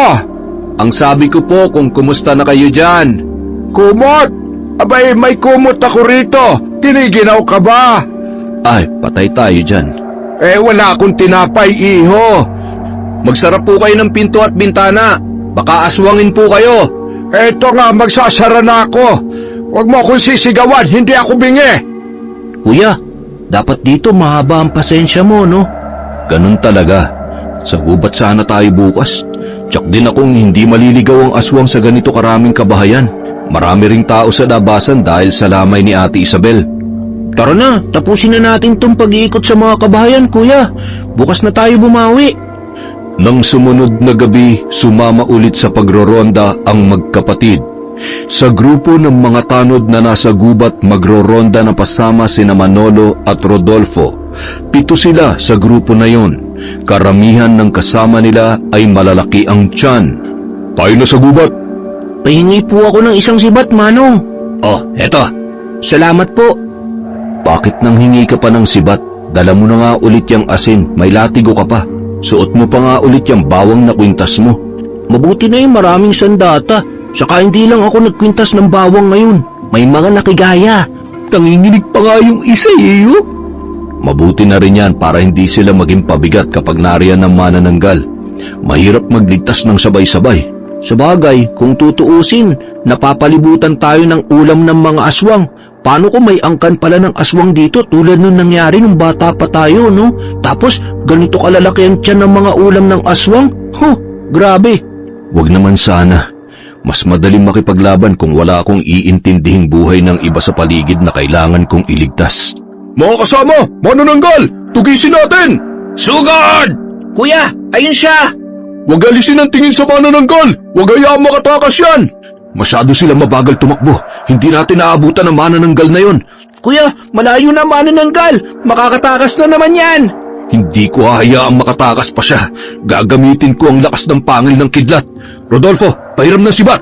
Ang sabi ko po kung kumusta na kayo dyan. Kumot? Abay, may kumot ako rito. Tiniginaw ka ba? Ay, patay tayo dyan. Wala akong tinapay, iho. Magsara po kayo ng pinto at bintana. Baka aswangin po kayo. Eto nga, magsasara na ako. Huwag mo akong sisigawan, hindi ako bingi. Kuya, dapat dito mahaba ang pasensya mo, no? Ganun talaga. Sa gubat sana tayo bukas. Tsak din akong hindi maliligaw ang aswang sa ganito karaming kabahayan. Marami ring tao sa labasan dahil sa lamay ni Ate Isabel. Tara na, tapusin na natin tong pag-iikot sa mga kabahayan, kuya. Bukas na tayo bumawi. Nang sumunod na gabi, sumama ulit sa pagroronda ang magkapatid. Sa grupo ng mga tanod na nasa gubat magroronda na pasama sina Manolo at Rodolfo. 7 sila sa grupo na yon. Karamihan ng kasama nila ay malalaki ang tiyan. Tayo na sa gubat. Pahingi po ako ng isang sibat, Manong. Oh, eto. Salamat po. Bakit nang hingi ka pa ng sibat? Dala mo na nga ulit yung asin, may latigo ka pa. Suot mo pa nga ulit yung bawang na kwintas mo. Mabuti na yung maraming sandata. Saka hindi lang ako nagkwintas ng bawang ngayon. May mga nakigaya. Nanginginig pa nga yung isa eh. Mabuti na rin yan para hindi sila maging pabigat kapag nariyan ng manananggal. Mahirap magligtas ng sabay-sabay. Sabagay, kung tutuusin, napapalibutan tayo ng ulam ng mga aswang. Paano kung may angkan pala ng aswang dito tulad nung nangyari nung bata pa tayo, no? Tapos, ganito kalalaki ang tiyan ng mga ulam ng aswang? Grabe. Wag naman sana. Mas madaling makipaglaban kung wala akong iintindihing buhay ng iba sa paligid na kailangan kong iligtas. Mga kasama, manananggal! Tugisin natin! Sugod! Kuya, ayun siya! Huwag alisin ang tingin sa manananggal! Huwag hayaang makatakas yan! Masyado sila mabagal tumakbo. Hindi natin naabutan ang manananggal na yon. Kuya, malayo na manananggal! Makakatakas na naman yan! Hindi ko hahayaang makatakas pa siya. Gagamitin ko ang lakas ng pangil ng kidlat. Rodolfo, pahiram ng sibat!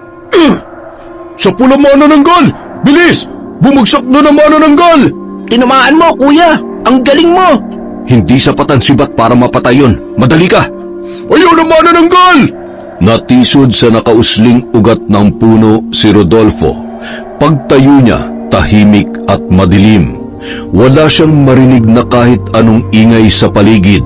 Sa pula manananggal! Bilis! Bumagsak na ng manananggal! Tinamaan mo, kuya! Ang galing mo! Hindi sapat ang sibat para mapatay yun. Madali ka! Ayaw na manananggal! Natisod sa nakausling ugat ng puno si Rodolfo. Pagtayo niya, tahimik at madilim. Wala siyang marinig na kahit anong ingay sa paligid.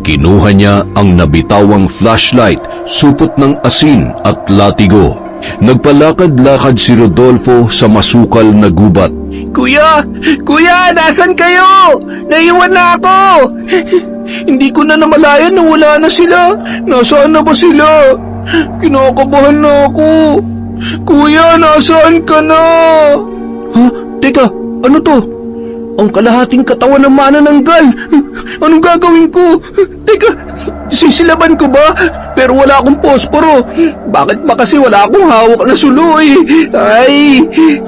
Kinuha niya ang nabitawang flashlight, supot ng asin at latigo. Nagpalakad-lakad si Rodolfo sa masukal na gubat. Kuya! Kuya! Nasaan kayo? Naiwan na ako! Hindi ko na namalayan na wala na sila. Nasaan na ba sila? Kinakabahan na ako. Kuya, nasaan ka na? Ha? Teka, ano to? ang kalahating katawan ng manananggal. Anong gagawin ko? Teka, sisilaban ko ba? Pero wala akong posporo. Bakit ba kasi wala akong hawak na sulo eh? Ay!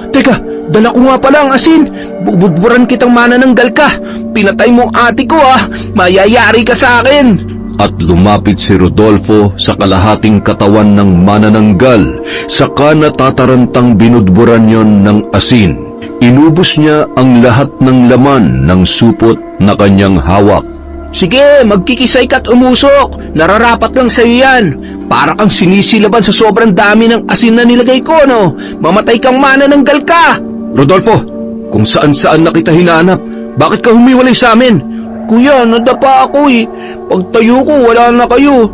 Teka, dala ko nga pala ang asin. Bubudburan kitang manananggal ka. Pinatay mo ang ate ko ah. Mayayari ka sa akin. At lumapit si Rodolfo sa kalahating katawan ng manananggal, saka natatarantang binudburan yon ng asin. Inubos niya ang lahat ng laman ng supot na kanyang hawak. Sige, magkikisay ka't umusok. Nararapat lang sa'yo yan. Para kang sinisilaban sa sobrang dami ng asin na nilagay ko, no? Mamatay kang manananggal ka. Rodolfo, kung saan-saan na kita hinanap, bakit ka humiwalay sa amin? Kuya, nadapa ako eh. Pagtayo ko, wala na kayo.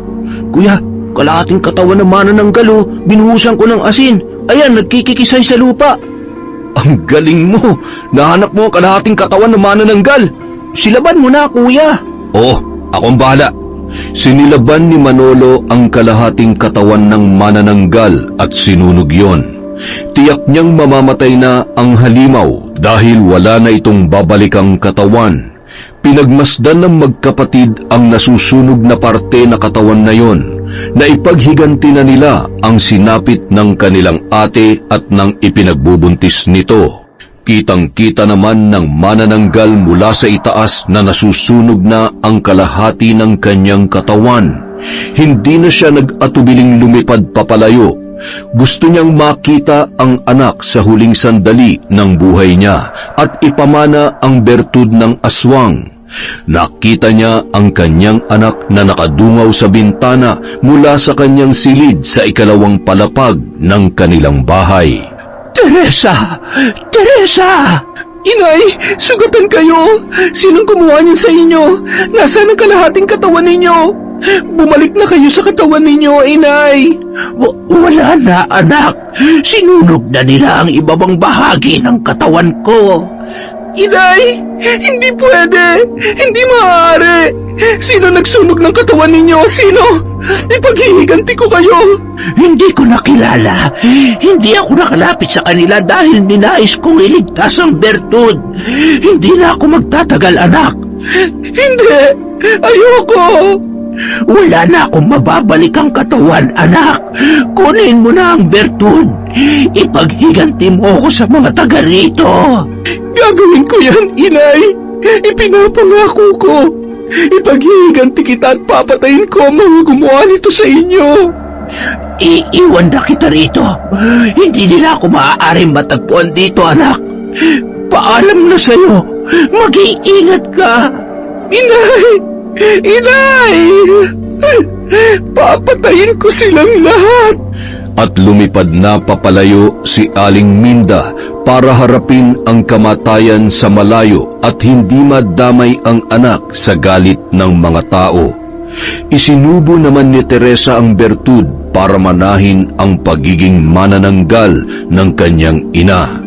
Kuya, kalahating katawan ng manananggal oh. Binuhusan ko ng asin. Ayan, nagkikikisay sa lupa. Ang galing mo! Nahanap mo ang kalahating katawan ng manananggal. Silaban mo na, kuya. Oh, akong bahala. Sinilaban ni Manolo ang kalahating katawan ng manananggal at sinunog yon. Tiyak niyang mamamatay na ang halimaw dahil wala na itong babalikang katawan. Pinagmasdan ng magkapatid ang nasusunog na parte na katawan na yon, na ipaghiganti na nila ang sinapit ng kanilang ate at ng ipinagbubuntis nito. Kitang-kita naman ng manananggal mula sa itaas na nasusunog na ang kalahati ng kanyang katawan. Hindi na siya nag-atubiling lumipad papalayo. Gusto niyang makita ang anak sa huling sandali ng buhay niya at ipamana ang bertud ng aswang. Nakita niya ang kanyang anak na nakadungaw sa bintana mula sa kanyang silid sa ikalawang palapag ng kanilang bahay. Teresa! Teresa! Inay, sugatan kayo! Sinong kumuha niyo sa inyo? Nasaan ang kalahating katawan ninyo? Bumalik na kayo sa katawan ninyo, inay! Wala na, anak. Sinunog na nila ang ibabang bahagi ng katawan ko. Inay, hindi pwede. Hindi maaari. Sino nagsunog ng katawan ninyo? Sino? Ipaghihiganti ko kayo. Hindi ko nakilala. Hindi ako nakalapit sa kanila dahil ninais kong iligtas ang bertud. Hindi na ako magtatagal, anak. Hindi. Ayoko. Wala na akong mababalik ang katawan, anak. Kunin mo na ang bertud. Ipaghiganti mo ako sa mga taga rito. Gagawin ko yan, inay. Ipinapangako ko. Ipaghiganti kita at papatayin ko ang mga gumawa nito sa inyo. Iiwan na kita rito. Hindi nila ako maaaring matagpuan dito, anak. Paalam na sa'yo. Mag-iingat ka. Inay! Inay! Papatayin ko silang lahat. At lumipad na papalayo si Aling Minda para harapin ang kamatayan sa malayo at hindi madamay ang anak sa galit ng mga tao. Isinubo naman ni Teresa ang bertud para manahin ang pagiging manananggal ng kanyang ina.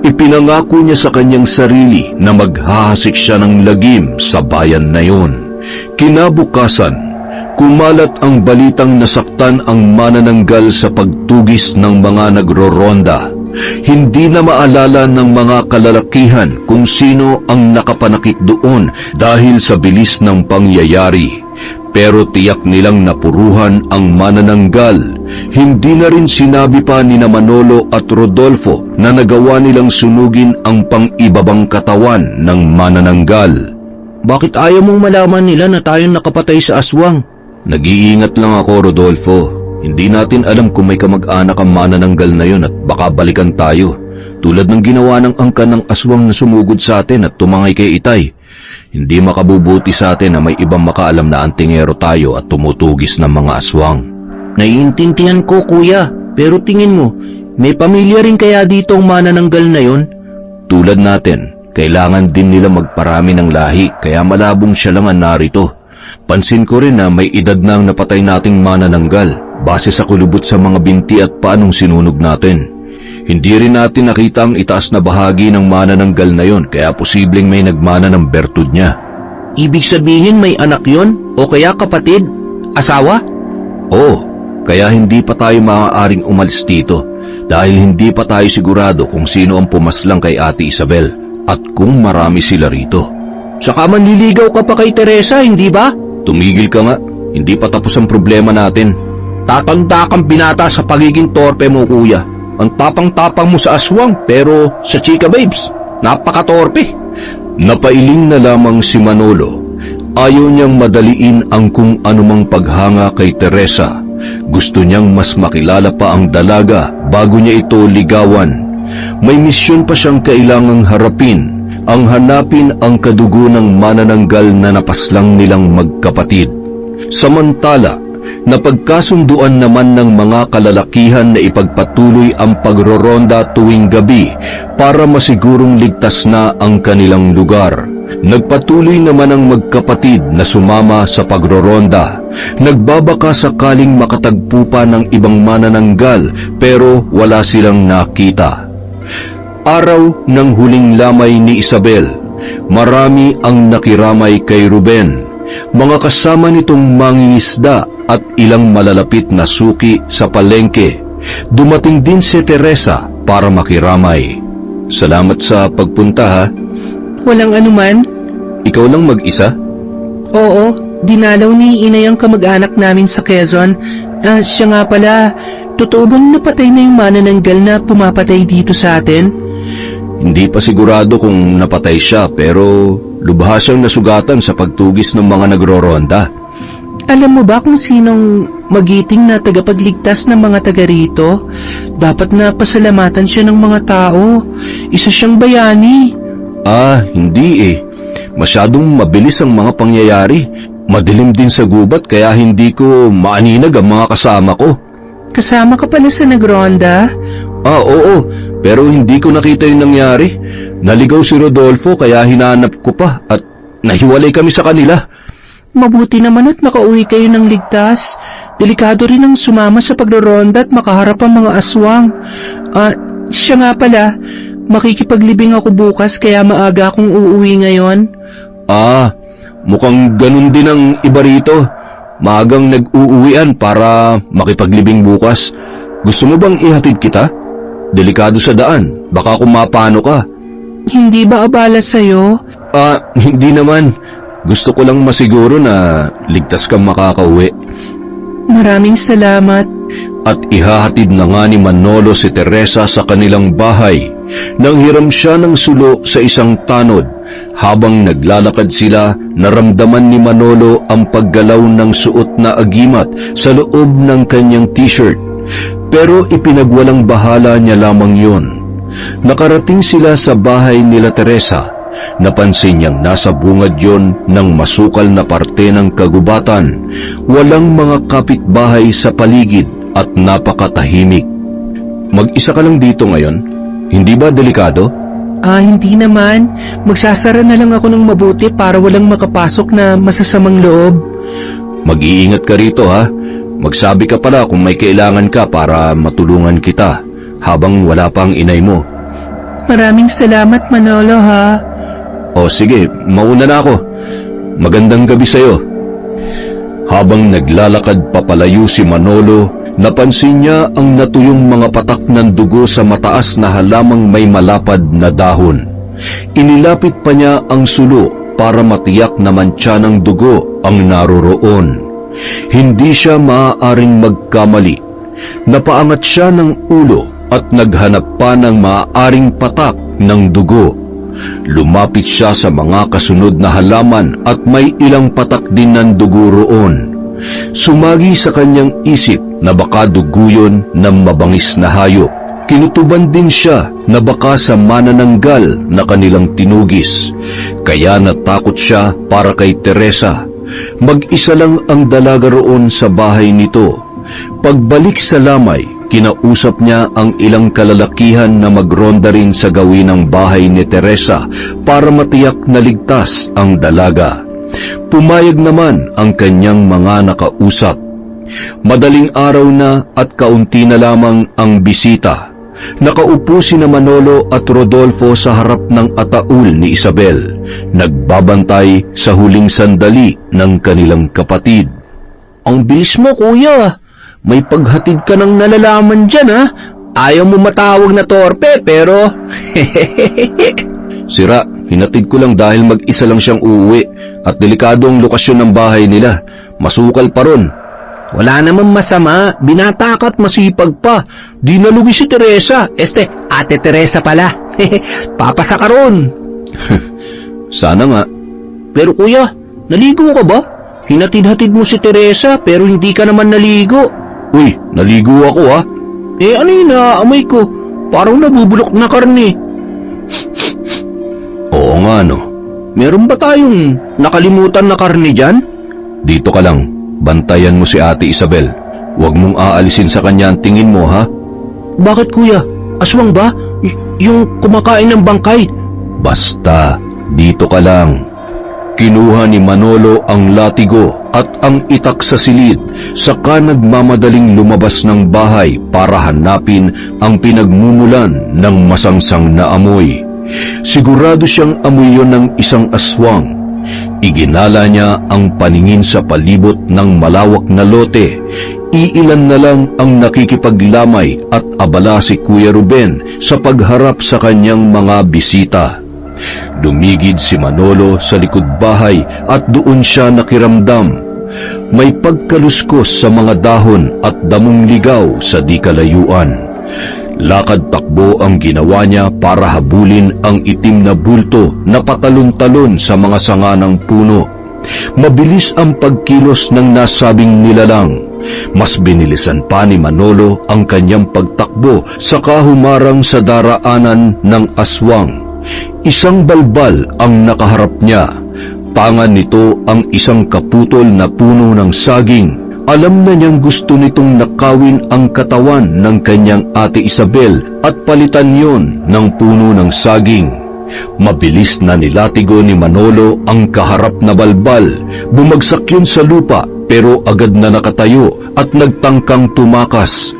Ipinangako niya sa kanyang sarili na maghahasik siya ng lagim sa bayan na yon. Kinabukasan, kumalat ang balitang nasaktan ang manananggal sa pagtugis ng mga nagroronda. Hindi na maalala ng mga kalalakihan kung sino ang nakapanakit doon dahil sa bilis ng pangyayari. Pero tiyak nilang napuruhan ang manananggal. Hindi na rin sinabi pa ni Manolo at Rodolfo na nagawa nilang sunugin ang pang-ibabang katawan ng manananggal. Bakit ayaw mong malaman nila na tayong nakapatay sa aswang? Nag-iingat lang ako, Rodolfo. Hindi natin alam kung may kamag-anak ang manananggal na yon at baka balikan tayo. Tulad ng ginawa ng angkan ng aswang na sumugod sa atin at tumangay kay Itay. Hindi makabubuti sa atin na may ibang makaalam na antingero tayo at tumutugis ng mga aswang. Naiintindihan ko, kuya. Pero tingin mo, may pamilya rin kaya dito ang manananggal na yon? Tulad natin, kailangan din nila magparami ng lahi kaya malabong siya lang ang narito. Pansin ko rin na may edad na ang napatay nating manananggal base sa kulubot sa mga binti at paanong sinunog natin. Hindi rin natin nakita ang itaas na bahagi ng manananggal na yon kaya posibleng may nagmana ng bertud niya. Ibig sabihin may anak yon? O kaya kapatid? Asawa? Oo, kaya hindi pa tayo maaaring umalis dito dahil hindi pa tayo sigurado kung sino ang pumaslang kay Ate Isabel. at kung marami sila rito. Saka manliligaw ka pa kay Teresa, hindi ba? Tumigil ka nga, hindi pa tapos ang problema natin. Tatanda kang binata sa pagiging torpe mo, kuya. Ang tapang-tapang mo sa aswang, pero sa chika babes, napaka-torpe. Napailing na lamang si Manolo. Ayaw niyang madaliin ang kung anumang paghanga kay Teresa. Gusto niyang mas makilala pa ang dalaga bago niya ito ligawan. May misyon pa siyang kailangang harapin, ang hanapin ang kadugo ng manananggal na napaslang nilang magkapatid. Samantala, napagkasunduan naman ng mga kalalakihan na ipagpatuloy ang pagroronda tuwing gabi para masigurong ligtas na ang kanilang lugar. Nagpatuloy naman ang magkapatid na sumama sa pagroronda. Nagbabaka sakaling makatagpo pa ng ibang manananggal pero wala silang nakita. Araw ng huling lamay ni Isabel, marami ang nakiramay kay Ruben. Mga kasama nitong mangingisda at ilang malalapit na suki sa palengke. Dumating din si Teresa para makiramay. Salamat sa pagpunta ha. Walang anuman. Ikaw lang mag-isa? Oo, dinalaw ni Inay ang kamag-anak namin sa Quezon. Siya nga pala, totoo bang napatay na yung manananggal na pumapatay dito sa atin? Hindi pa sigurado kung napatay siya pero lubhas siyang nasugatan sa pagtugis ng mga nagroronda. Alam mo ba kung sinong magiting na tagapagligtas ng mga taga rito? Dapat na pasalamatan siya ng mga tao. Isa siyang bayani. Hindi eh. Masyadong mabilis ang mga pangyayari. Madilim din sa gubat kaya hindi ko maaninag ang mga kasama ko. Kasama ka pala sa nagronda? Oo. Pero hindi ko nakita yung nangyari. Naligaw si Rodolfo kaya hinanap ko pa at nahiwalay kami sa kanila. Mabuti naman at nakauwi kayo ng ligtas. Delikado rin ang sumama sa pagroronda at makaharap ang mga aswang. Siya nga pala, makikipaglibing ako bukas kaya maaga akong uuwi ngayon. Mukhang ganun din ang iba rito. Maagang nag-uuwian para makipaglibing bukas. Gusto mo bang ihatid kita? Delikado sa daan, baka kumapano ka. Hindi ba abala sa'yo? Hindi naman. Gusto ko lang masiguro na ligtas kang makakauwi. Maraming salamat. At ihahatid na nga ni Manolo si Teresa sa kanilang bahay. Nang hiram siya ng sulo sa isang tanod. Habang naglalakad sila, naramdaman ni Manolo ang paggalaw ng suot na agimat sa loob ng kanyang t-shirt. Pero ipinagwalang bahala niya lamang yun. Nakarating sila sa bahay nila Teresa. Napansin niyang nasa bungad yon ng masukal na parte ng kagubatan. Walang mga kapitbahay sa paligid at napakatahimik. Mag-isa ka lang dito ngayon? Hindi ba delikado? Hindi naman. Magsasara na lang ako ng mabuti para walang makapasok na masasamang loob. Mag-iingat ka rito ha. Magsabi ka pala kung may kailangan ka para matulungan kita habang wala pang inay mo. Maraming salamat, Manolo ha. Sige, mauna na ako. Magandang gabi sa'yo. Habang naglalakad papalayo si Manolo, napansin niya ang natuyong mga patak ng dugo sa mataas na halamang may malapad na dahon. Inilapit pa niya ang sulo para matiyak na mantsa ng dugo ang naroroon. Hindi siya maaaring magkamali. Napaangat siya ng ulo at naghanap pa ng maaaring patak ng dugo. Lumapit siya sa mga kasunod na halaman at may ilang patak din ng dugo roon. Sumagi sa kanyang isip na baka dugo yun ng mabangis na hayop. Kinutuban din siya na baka sa manananggal na kanilang tinugis. Kaya natakot siya para kay Teresa. Mag-isa lang ang dalaga roon sa bahay nito. Pagbalik sa lamay, kinausap niya ang ilang kalalakihan na magronda rin sa gawin ng bahay ni Teresa para matiyak na ligtas ang dalaga. Pumayag naman ang kanyang mga nakausap. Madaling araw na at kaunti na lamang ang bisita. Nakaupo sina Manolo at Rodolfo sa harap ng ataul ni Isabel, nagbabantay sa huling sandali ng kanilang kapatid. Ang bilis mo, kuya. May paghatid ka ng nalalaman dyan, ha? Ayaw mo matawag na torpe, pero... Sira, hinatid ko lang dahil mag-isa lang siyang uuwi at delikado ang lokasyon ng bahay nila. Masukal pa ron. Wala namang masama, binata ka at masipag pa. Di nalugi si Teresa. Ate Teresa pala. Papasa ka ron. Sana nga. Pero kuya, naligo ka ba? Hinatid-hatid mo si Teresa pero hindi ka naman naligo. Uy, naligo ako ah. Ano yung naaamoy ko? Parang nabubulok na karne. Oo nga no. Meron ba tayong nakalimutan na karne dyan? Dito ka lang. Bantayan mo si Ate Isabel. Huwag mong aalisin sa kanya ang tingin mo ha. Bakit kuya? Aswang ba? Yung kumakain ng bangkay? Basta, dito ka lang. Kinuha ni Manolo ang latigo at ang itak sa silid, saka nagmamadaling lumabas ng bahay para hanapin ang pinagmumulan ng masangsang na amoy. Sigurado siyang amoy yon ng isang aswang. Iginala niya ang paningin sa palibot ng malawak na lote. Iilan na lang ang nakikipaglamay at abala si Kuya Ruben sa pagharap sa kanyang mga bisita. Lumigid si Manolo sa likod bahay at doon siya nakiramdam. May pagkaluskos sa mga dahon at damong ligaw sa di kalayuan. Lakad takbo ang ginawa niya para habulin ang itim na bulto na patalon-talon sa mga sanga ng puno. Mabilis ang pagkilos ng nasabing nilalang. Mas binilisan pa ni Manolo ang kanyang pagtakbo saka humarang sa daraanan ng aswang. Isang balbal ang nakaharap niya. Tangan nito ang isang kaputol na puno ng saging. Alam na niyang gusto nitong nakawin ang katawan ng kanyang Ate Isabel at palitan yon ng puno ng saging. Mabilis na nilatigo ni Manolo ang kaharap na balbal. Bumagsak yun sa lupa pero agad na nakatayo at nagtangkang tumakas.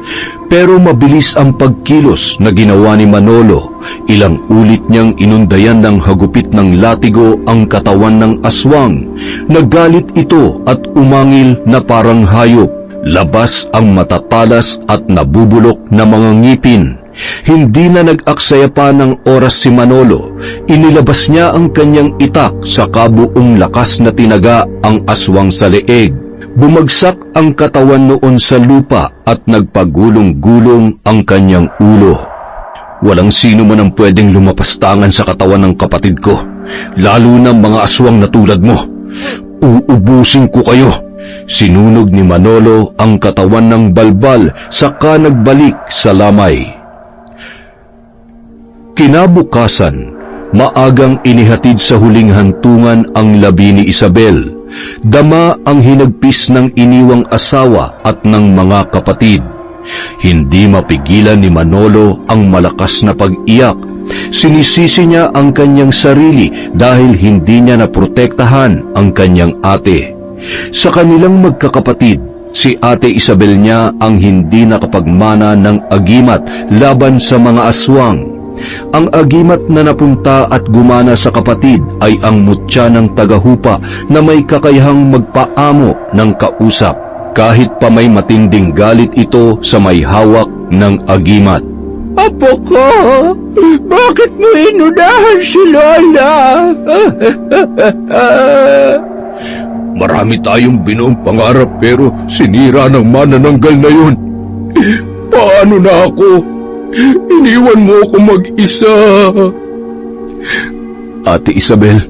Pero mabilis ang pagkilos na ginawa ni Manolo. Ilang ulit niyang inundayan ng hagupit ng latigo ang katawan ng aswang. Nagalit ito at umangil na parang hayop. Labas ang matatalas at nabubulok na mga ngipin. Hindi na nag-aksaya pa ng oras si Manolo. Inilabas niya ang kanyang itak sa kabuong lakas na tinaga ang aswang sa leeg. Bumagsak ang katawan noon sa lupa at nagpagulong-gulong ang kanyang ulo. Walang sino man ang pwedeng lumapastangan sa katawan ng kapatid ko, lalo na mga aswang na tulad mo. Uubusin ko kayo. Sinunog ni Manolo ang katawan ng balbal saka nagbalik sa lamay. Kinabukasan, maagang inihatid sa huling hantungan ang labi ni Isabel. Dama ang hinagpis ng iniwang asawa at ng mga kapatid. Hindi mapigilan ni Manolo ang malakas na pag-iyak. Sinisisi niya ang kanyang sarili dahil hindi niya naprotektahan ang kanyang ate. Sa kanilang magkakapatid, si Ate Isabel niya ang hindi nakapagmana ng agimat laban sa mga aswang. Ang agimat na napunta at gumana sa kapatid ay ang mutya ng tagahupa na may kakayahang magpaamo ng kausap, kahit pa may matinding galit ito sa may hawak ng agimat. Apo ko, bakit mo inunahan si Lola? Marami tayong binuong pangarap pero sinira ng manananggal na yun. Paano na ako? Iniwan mo ako mag-isa. Ate Isabel,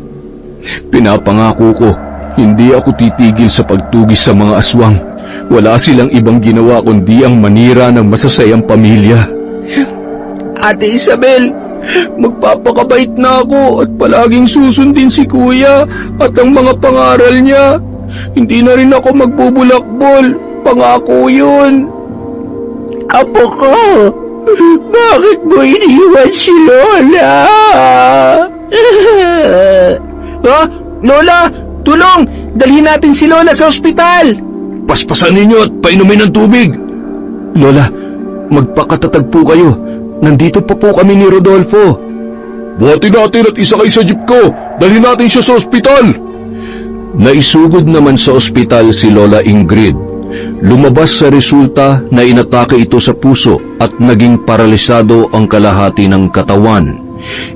pinapangako ko, hindi ako titigil sa pagtugis sa mga aswang. Wala silang ibang ginawa kundi ang manira ng masasayang pamilya. Ate Isabel, magpapakabait na ako at palaging susundin si Kuya at ang mga pangaral niya. Hindi na rin ako magbubulakbol. Pangako yun. Apo ko, bakit mo iniwan si Lola? Ha? Lola, tulong! Dalhin natin si Lola sa ospital! Paspasan ninyo at painumin ng tubig. Lola, magpakatatag po kayo. Nandito pa po kami ni Rodolfo. Buhatin natin at isakay sa jeep ko. Dalhin natin siya sa ospital. Naisugod naman sa ospital si Lola Ingrid. Lumabas sa resulta na inatake ito sa puso at naging paralisado ang kalahati ng katawan.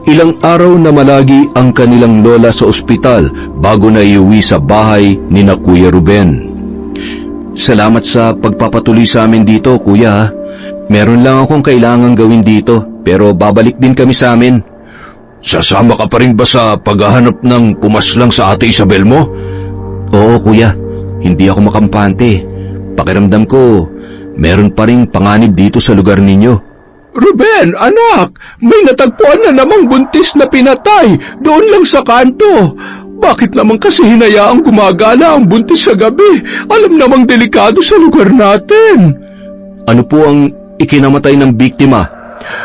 Ilang araw na malagi ang kanilang lola sa ospital bago na iuwi sa bahay ni na Kuya Ruben. Salamat sa pagpapatuloy sa amin dito, Kuya. Meron lang akong kailangang gawin dito, pero babalik din kami sa amin. Sasama ka pa rin ba sa paghahanap ng pumaslang sa Ate Isabel mo? Oo, Kuya. Hindi ako makampante. Pakiramdam ko, meron pa ring panganib dito sa lugar ninyo. Ruben, anak, may natagpuan na namang buntis na pinatay doon lang sa kanto. Bakit naman kasi hinayaang gumagala ang buntis sa gabi? Alam namang delikado sa lugar natin. Ano po ang ikinamatay ng biktima?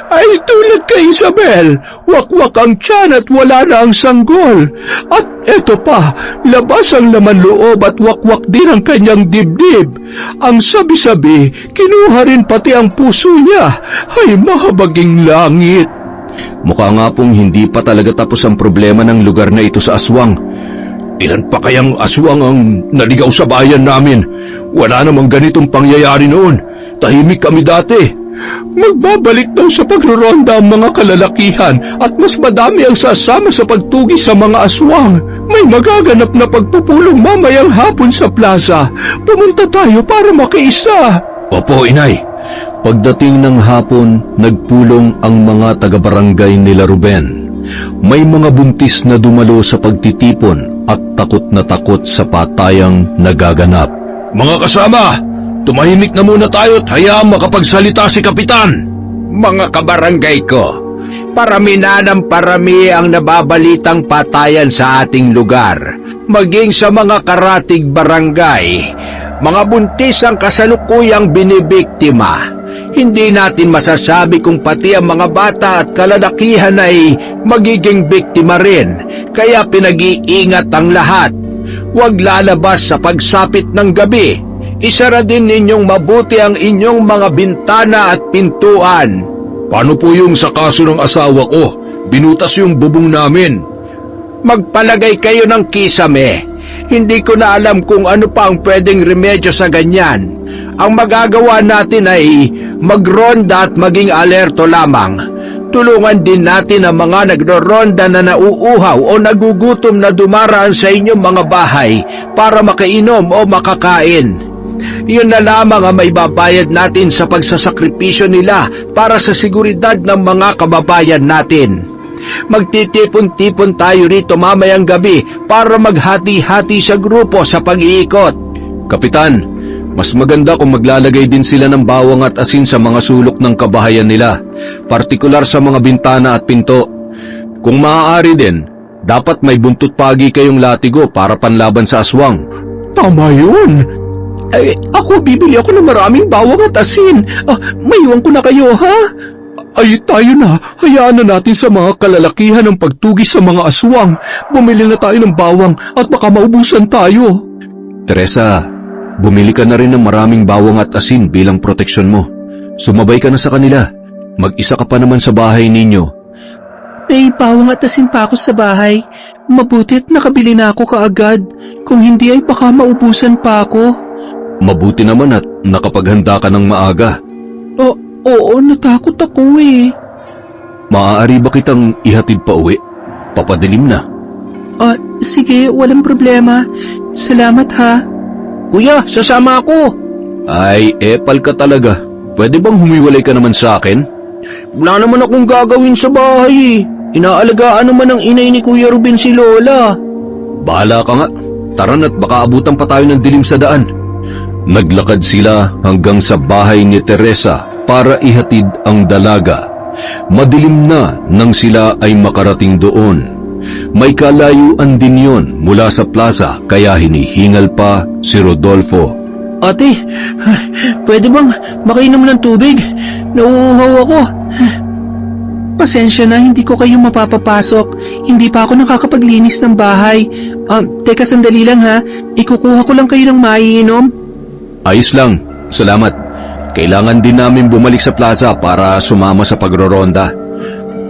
Ay tulad kay Isabel, wakwak ang tiyan at wala na ang sanggol. At eto pa, labas ang laman loob at wakwak din ang kanyang dibdib. Ang sabi-sabi, kinuha rin pati ang puso niya. Ay mahabaging langit. Mukha nga pong hindi pa talaga tapos ang problema ng lugar na ito sa aswang. Ilan pa kayang aswang ang naligaw sa bayan namin? Wala namang ganitong pangyayari noon. Tahimik kami dati. Magbabalik daw sa pagroronda ang mga kalalakihan at mas madami ang sasama sa pagtugis sa mga aswang. May magaganap na pagpupulong mamayang hapon sa plaza. Pumunta tayo para makiisa. Opo, Inay. Pagdating ng hapon, nagpulong ang mga taga-barangay nila Ruben. May mga buntis na dumalo sa pagtitipon at takot na takot sa patayang nagaganap. Mga kasama, tumahimik na muna tayo at hayaang makapagsalita si Kapitan. Mga kabarangay ko, parami na ng parami ang nababalitang patayan sa ating lugar. Maging sa mga karatig barangay, mga buntis ang kasalukuyang binibiktima. Hindi natin masasabi kung pati ang mga bata at kalalakihan ay magiging biktima rin, kaya pinag-iingat ang lahat. Huwag lalabas sa pagsapit ng gabi. Isara din ninyong mabuti ang inyong mga bintana at pintuan. Paano po yung sa kaso ng asawa ko? Binutas yung bubong namin. Magpalagay kayo ng kisame. Hindi ko na alam kung ano pa ang pwedeng remedyo sa ganyan. Ang magagawa natin ay magronda at maging alerto lamang. Tulungan din natin ang mga nagro-ronda na nauuhaw o nagugutom na dumaraan sa inyong mga bahay para makainom o makakain. Yun na lamang ang may babayad natin sa pagsasakripisyo nila para sa seguridad ng mga kababayan natin. Magtitipon-tipon tayo rito mamayang gabi para maghati-hati sa grupo sa pag-iikot. Kapitan, mas maganda kung maglalagay din sila ng bawang at asin sa mga sulok ng kabahayan nila, partikular sa mga bintana at pinto. Kung maaari din, dapat may buntot pagi kayong latigo para panlaban sa aswang. Tama yun. Ay, ako bibili ako ng maraming bawang at asin. Maiwan ko na kayo, ha? Ay, tayo na. Hayaan na natin sa mga kalalakihan ang pagtugis sa mga aswang. Bumili na tayo ng bawang at baka maubusan tayo. Teresa, bumili ka na rin ng maraming bawang at asin bilang proteksyon mo. Sumabay ka na sa kanila. Mag-isa ka pa naman sa bahay ninyo. May bawang at asin pa ako sa bahay. Mabuti't nakabili na ako kaagad. Kung hindi ay baka maubusan pa ako. Mabuti naman at nakapaghanda ka ng maaga. Oo, natakot ako eh. Maaari ba kitang ihatid pa uwi? Papadilim na. Sige, walang problema. Salamat ha. Kuya, sasama ako. Ay, epal ka talaga. Pwede bang humiwalay ka naman sa akin? Wala naman akong gagawin sa bahay. Inaalagaan naman ng inay ni Kuya Ruben si Lola. Bahala ka nga. Tara na't baka abutan pa tayo ng dilim sa daan. Naglakad sila hanggang sa bahay ni Teresa para ihatid ang dalaga. Madilim na nang sila ay makarating doon. May kalayuan din yon mula sa plaza kaya hinihingal pa si Rodolfo. Ate, pwede bang makainom ng tubig? Nauuhaw ako. Pasensya na, hindi ko kayo mapapapasok. Hindi pa ako nakakapaglinis ng bahay. Teka sandali lang ha. Ikukuha ko lang kayo ng maiinom. Ayos lang, salamat. Kailangan din namin bumalik sa plaza para sumama sa pagroronda.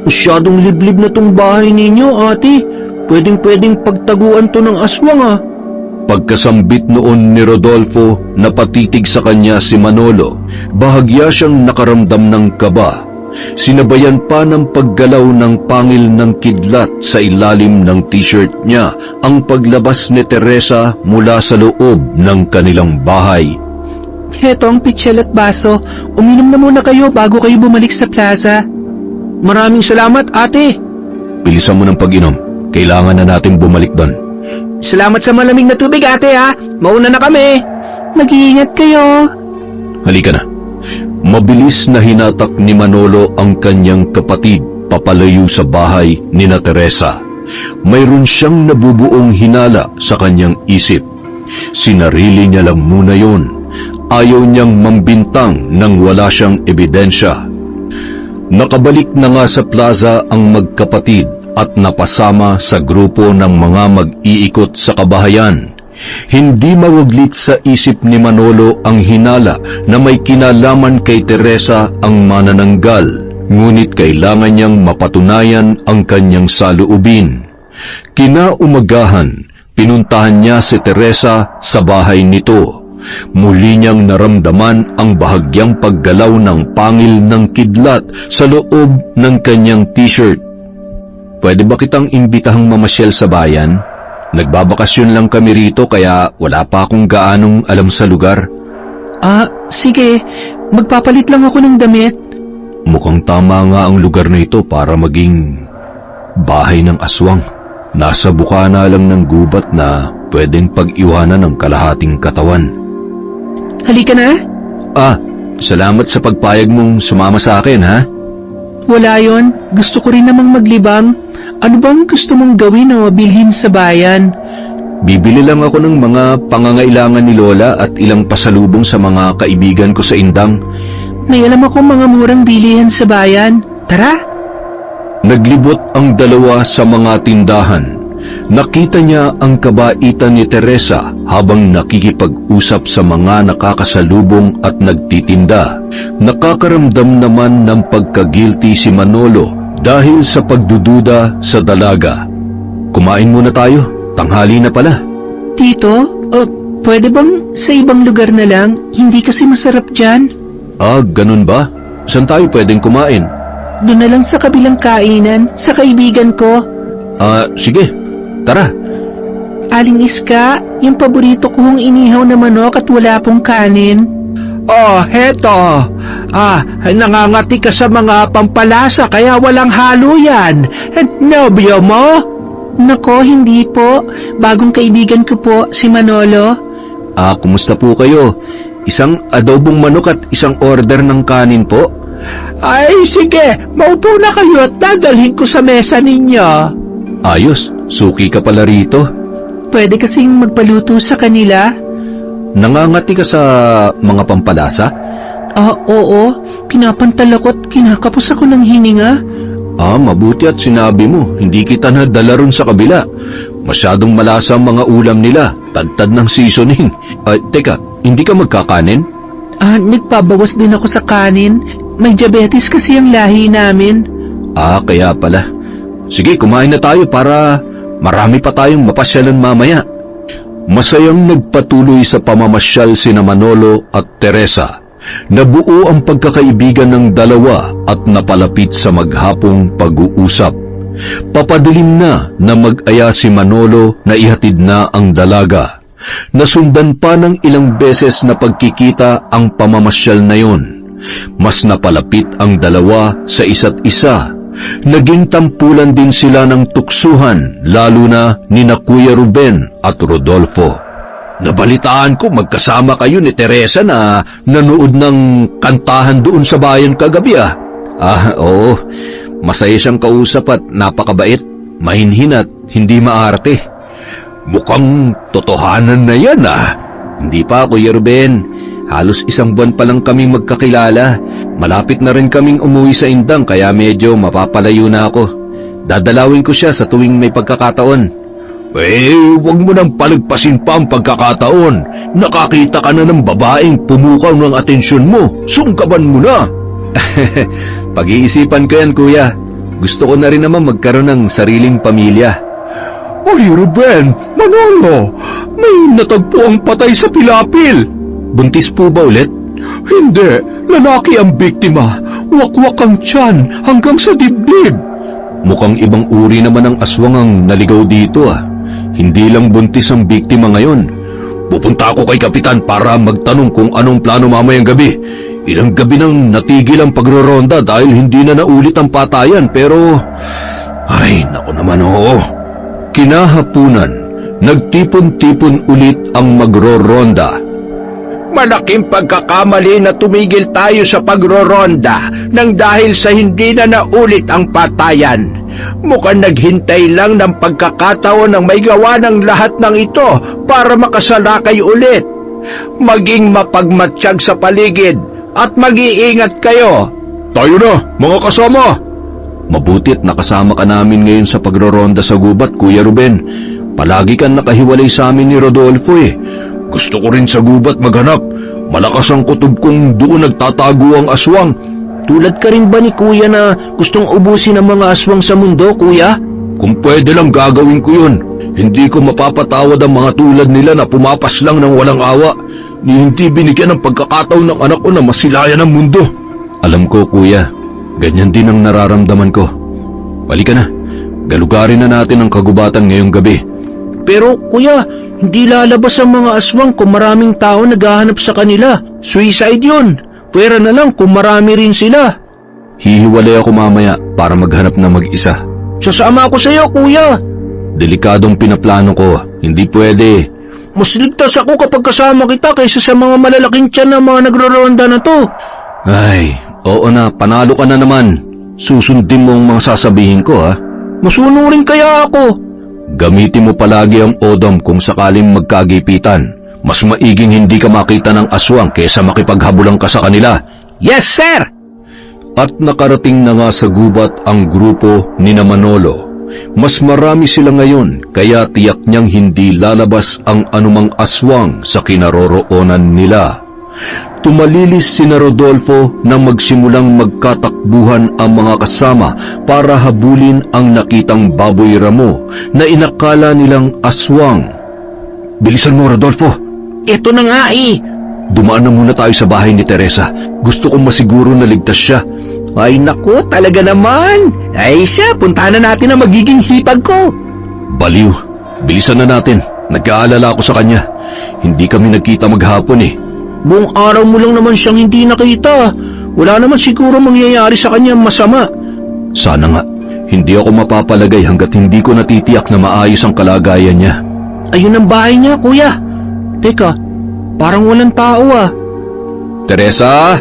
Masyadong liblib na tong bahay ninyo, ate. Pwedeng pagtaguan to ng aswang, ah. Pagkasambit noon ni Rodolfo, napatitig sa kanya si Manolo. Bahagya siyang nakaramdam ng kaba. Sinabayan pa ng paggalaw ng pangil ng kidlat sa ilalim ng t-shirt niya ang paglabas ni Teresa mula sa loob ng kanilang bahay. Heto ang pitsyel at baso. Uminom na muna kayo bago kayo bumalik sa plaza. Maraming salamat, ate. Bilisan mo ng pag-inom. Kailangan na natin bumalik doon. Salamat sa malamig na tubig, ate, ha. Mauna na kami. Mag-iingat kayo. Halika na. Mabilis na hinatak ni Manolo ang kanyang kapatid papalayo sa bahay ni na Teresa. Mayroon siyang nabubuong hinala sa kanyang isip. Sinarili niya lang muna yon. Ayaw niyang mambintang nang wala siyang ebidensya. Nakabalik na nga sa plaza ang magkapatid at napasama sa grupo ng mga mag-iikot sa kabahayan. Hindi mawaglit sa isip ni Manolo ang hinala na may kinalaman kay Teresa ang manananggal, ngunit kailangan niyang mapatunayan ang kanyang saloobin. Kinaumagahan, pinuntahan niya si Teresa sa bahay nito. Muli niyang naramdaman ang bahagyang paggalaw ng pangil ng kidlat sa loob ng kanyang t-shirt. Pwede ba kitang imbitahang mamasyal sa bayan? Nagbabakasyon lang kami rito kaya wala pa akong gaanong alam sa lugar. Sige. Magpapalit lang ako ng damit. Mukhang tama nga ang lugar na ito para maging bahay ng aswang. Nasa bukana lang ng gubat na pwedeng pag-iwanan ng kalahating katawan. Halika na. Salamat sa pagpayag mong sumama sa akin, ha? Wala yon. Gusto ko rin namang maglibang. Ano bang gusto mong gawin o bilhin sa bayan? Bibili lang ako ng mga pangangailangan ni Lola at ilang pasalubong sa mga kaibigan ko sa Indang. May alam ako mga murang bilihan sa bayan. Tara! Naglibot ang dalawa sa mga tindahan. Nakita niya ang kabaitan ni Teresa habang nakikipag-usap sa mga nakakasalubong at nagtitinda. Nakakaramdam naman ng pagkagilty si Manolo dahil sa pagdududa sa dalaga. Kumain muna tayo, tanghali na pala. Tito, pwede bang sa ibang lugar na lang? Hindi kasi masarap dyan. Ganun ba? Saan tayo pwedeng kumain? Doon na lang sa kabilang kainan, sa kaibigan ko. Sige, tara. Aling Iska, yung paborito kong inihaw na manok at wala pong kanin. Heto. Nangangati ka sa mga pampalasa kaya walang halo yan. Nobyo mo? Nako, hindi po. Bagong kaibigan ko po, si Manolo. Kumusta po kayo? Isang adobong manok at isang order ng kanin po? Ay, sige. Maupo na kayo at dadalhin ko sa mesa ninyo. Ayos, suki ka pala rito. Pwede kasing magpaluto sa kanila? Nangangati ka sa mga pampalasa? Oo. Pinapantal ako at kinakapos ako ng hininga. Mabuti at sinabi mo, hindi kita nadala ron sa kabila. Masyadong malasa ang mga ulam nila, tadtad ng seasoning. Teka, hindi ka magkakanin? Nagpabawas din ako sa kanin. May diabetes kasi ang lahi namin. Kaya pala. Sige, kumain na tayo para marami pa tayong mapasyalan mamaya. Masayang nagpatuloy sa pamamasyal sina Manolo at Teresa. Nabuo ang pagkakaibigan ng dalawa at napalapit sa maghapong pag-uusap. Papadilim na mag-aya si Manolo na ihatid na ang dalaga. Nasundan pa ng ilang beses na pagkikita ang pamamasyal na yon. Mas napalapit ang dalawa sa isa't isa. Naging tampulan din sila ng tuksuhan, lalo na nina Kuya Ruben at Rodolfo. Nabalitaan ko magkasama kayo ni Teresa na nanood ng kantahan doon sa bayan kagabi. Oo. Masaya siyang kausap at napakabait, mahinhin at hindi maarte. Mukhang totohanan na yan. Hindi pa, Kuya Ruben. Halos isang buwan pa lang kaming magkakilala. Malapit na rin kaming umuwi sa Indang kaya medyo mapapalayo na ako. Dadalawin ko siya sa tuwing may pagkakataon. Huwag mo nang palagpasin pa ang pagkakataon. Nakakita ka na ng babaeng pumukaw ng atensyon mo. Sungkaban mo na. Pag-iisipan ko yan, Kuya. Gusto ko na rin naman magkaroon ng sariling pamilya. Ay, Ruben, Manolo, may natagpo ang patay sa pilapil. Buntis po ba ulit? Hindi, lalaki ang biktima. wakwak ang tiyan hanggang sa dibdib. Mukhang ibang uri naman ang aswang ang naligaw dito ah. Hindi lang buntis ang biktima ngayon. Pupunta ako kay Kapitan para magtanong kung anong plano mamayang gabi. Ilang gabi nang natigil ang pagroronda dahil hindi na naulit ang patayan pero... Ay, naku naman oo. Kinahapunan, nagtipon-tipon ulit ang magroronda. Malaking pagkakamali na tumigil tayo sa pagroronda nang dahil sa hindi na naulit ang patayan. Mukhang naghintay lang ng pagkakataon ng may gawa ng lahat ng ito para makasalakay ulit. Maging mapagmatsyag sa paligid at mag-iingat kayo. Tayo na, mga kasama! Mabutit nakasama ka namin ngayon sa pagroronda sa gubat, Kuya Ruben. Palagi kang nakahiwalay sa amin ni Rodolfo eh. Gusto ko rin sa gubat maghanap. Malakas ang kutob kung doon nagtatago ang aswang. Tulad ka rin ba ni Kuya na gustong ubusin ang mga aswang sa mundo, Kuya? Kung pwede lang gagawin ko yun. Hindi ko mapapatawad ang mga tulad nila na pumapas lang ng walang awa. Ni hindi binigyan ng pagkakataon ng anak ko na masilayan ang mundo. Alam ko, Kuya. Ganyan din ang nararamdaman ko. Halika na. Galugarin na natin ang kagubatan ngayong gabi. Pero, Kuya, hindi lalabas ang mga aswang kung maraming tao naghahanap sa kanila. Suicide yun. Pwera na lang kung marami rin sila. Hihiwalay ako mamaya para maghanap na mag-isa. Sasama ako sa iyo, Kuya. Delikadong pinaplano ko. Hindi pwede. Mas ligtas ako kapag kasama kita kaysa sa mga malalaking tiyan na mga nagroronda na to. Ay, oo na. Panalo ka na naman. Susundin mo ang mga sasabihin ko, ha? Masunurin kaya ako. Gamitin mo palagi ang odom kung sakaling magkagipitan. Mas maiging hindi ka makita ng aswang kaysa makipaghabulan ka sa kanila. Yes, sir! At nakarating na nga sa gubat ang grupo ni Manolo. Mas marami sila ngayon kaya tiyak niyang hindi lalabas ang anumang aswang sa kinaroroonan nila. Tumalilis sina Rodolfo nang magsimulang magkatakbuhan ang mga kasama para habulin ang nakitang baboy ramo na inakala nilang aswang. Bilisan mo, Rodolfo! Ito na nga eh! Dumaan na muna tayo sa bahay ni Teresa. Gusto kong masiguro na ligtas siya. Ay naku, talaga naman! Ay siya, puntahan na natin ang magiging hipag ko! Baliw, bilisan na natin. Nagkaalala ako sa kanya. Hindi kami nagkita maghapon eh. Buong araw mo lang naman siyang hindi nakita. Wala naman siguro mangyayari sa kanya masama. Sana nga, hindi ako mapapalagay hanggat hindi ko natitiyak na maayos ang kalagayan niya. Ayun ang bahay niya, Kuya. Teka, parang walang tao ah. Teresa!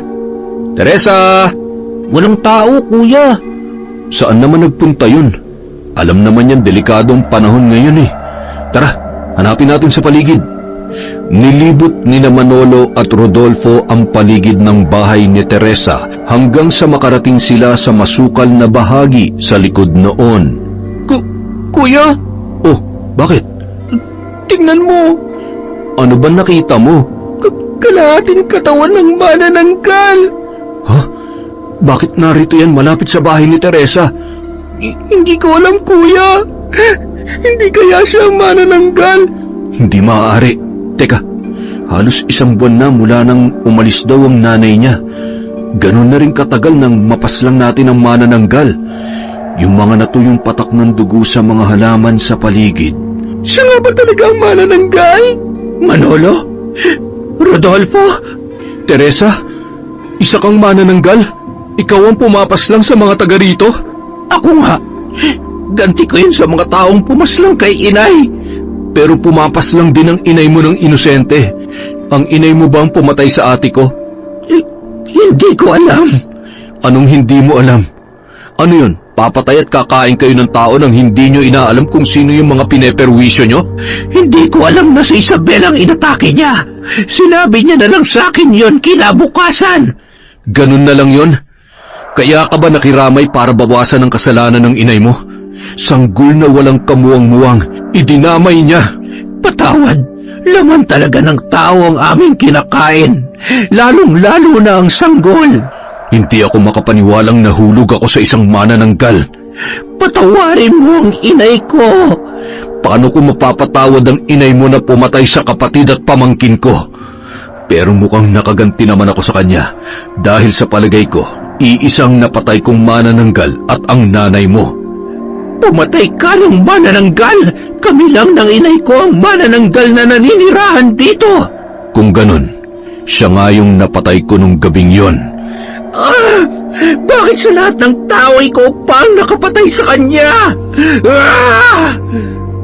Teresa! Walang tao, Kuya. Saan naman nagpunta yun? Alam naman yan, delikadong panahon ngayon eh. Tara, hanapin natin sa paligid. Nilibot ni Manolo at Rodolfo ang paligid ng bahay ni Teresa hanggang sa makarating sila sa masukal na bahagi sa likod noon. Kuya? Oh, bakit? Tingnan mo. Ano ba nakita mo? Kalahating katawan ng manananggal. Ha? Bakit narito yan malapit sa bahay ni Teresa? Hindi ko alam, Kuya. Hindi kaya siya manananggal? Hindi maaari. Teka, halos isang buwan na mula nang umalis daw ang nanay niya. Ganon na rin katagal nang mapaslang natin ang manananggal. Yung mga natuyong patak ng dugo sa mga halaman sa paligid. Siya nga ba talaga ang manananggal? Manolo? Rodolfo? Teresa, isa kang manananggal? Ikaw ang pumapaslang sa mga taga rito? Ako nga. Ganti ko yun sa mga taong pumaslang kay inay. Pero pumapas lang din ang inay mo ng inosente. Ang inay mo ba ang pumatay sa ate ko? Hindi ko alam. Anong hindi mo alam? Ano yun? Papatay at kakain kayo ng tao nang hindi nyo inaalam kung sino yung mga pineperwisyo nyo? Hindi ko alam na si Isabel ang inatake niya. Sinabi niya na lang sa akin yon kinabukasan. Ganun na lang yon? Kaya ka ba nakiramay para bawasan ang kasalanan ng inay mo? Sanggol na walang kamuwang-muwang, idinamay niya. Patawad, laman talaga ng tao ang aming kinakain. Lalong-lalo na ang sanggol. Hindi ako makapaniwalang nahulog ako sa isang manananggal. Patawarin mo ang inay ko. Paano ko mapapatawad ang inay mo na pumatay sa kapatid at pamangkin ko? Pero mukhang nakaganti naman ako sa kanya dahil sa palagay ko, Iisang napatay kong manananggal at ang nanay mo. Pumatay ka ng manananggal! Kami lang ng inay ko ang manananggal na naninirahan dito! Kung ganun, siya nga yung napatay ko nung gabing yon. Bakit sa lahat ng tao ikaw pa ang nakapatay sa kanya?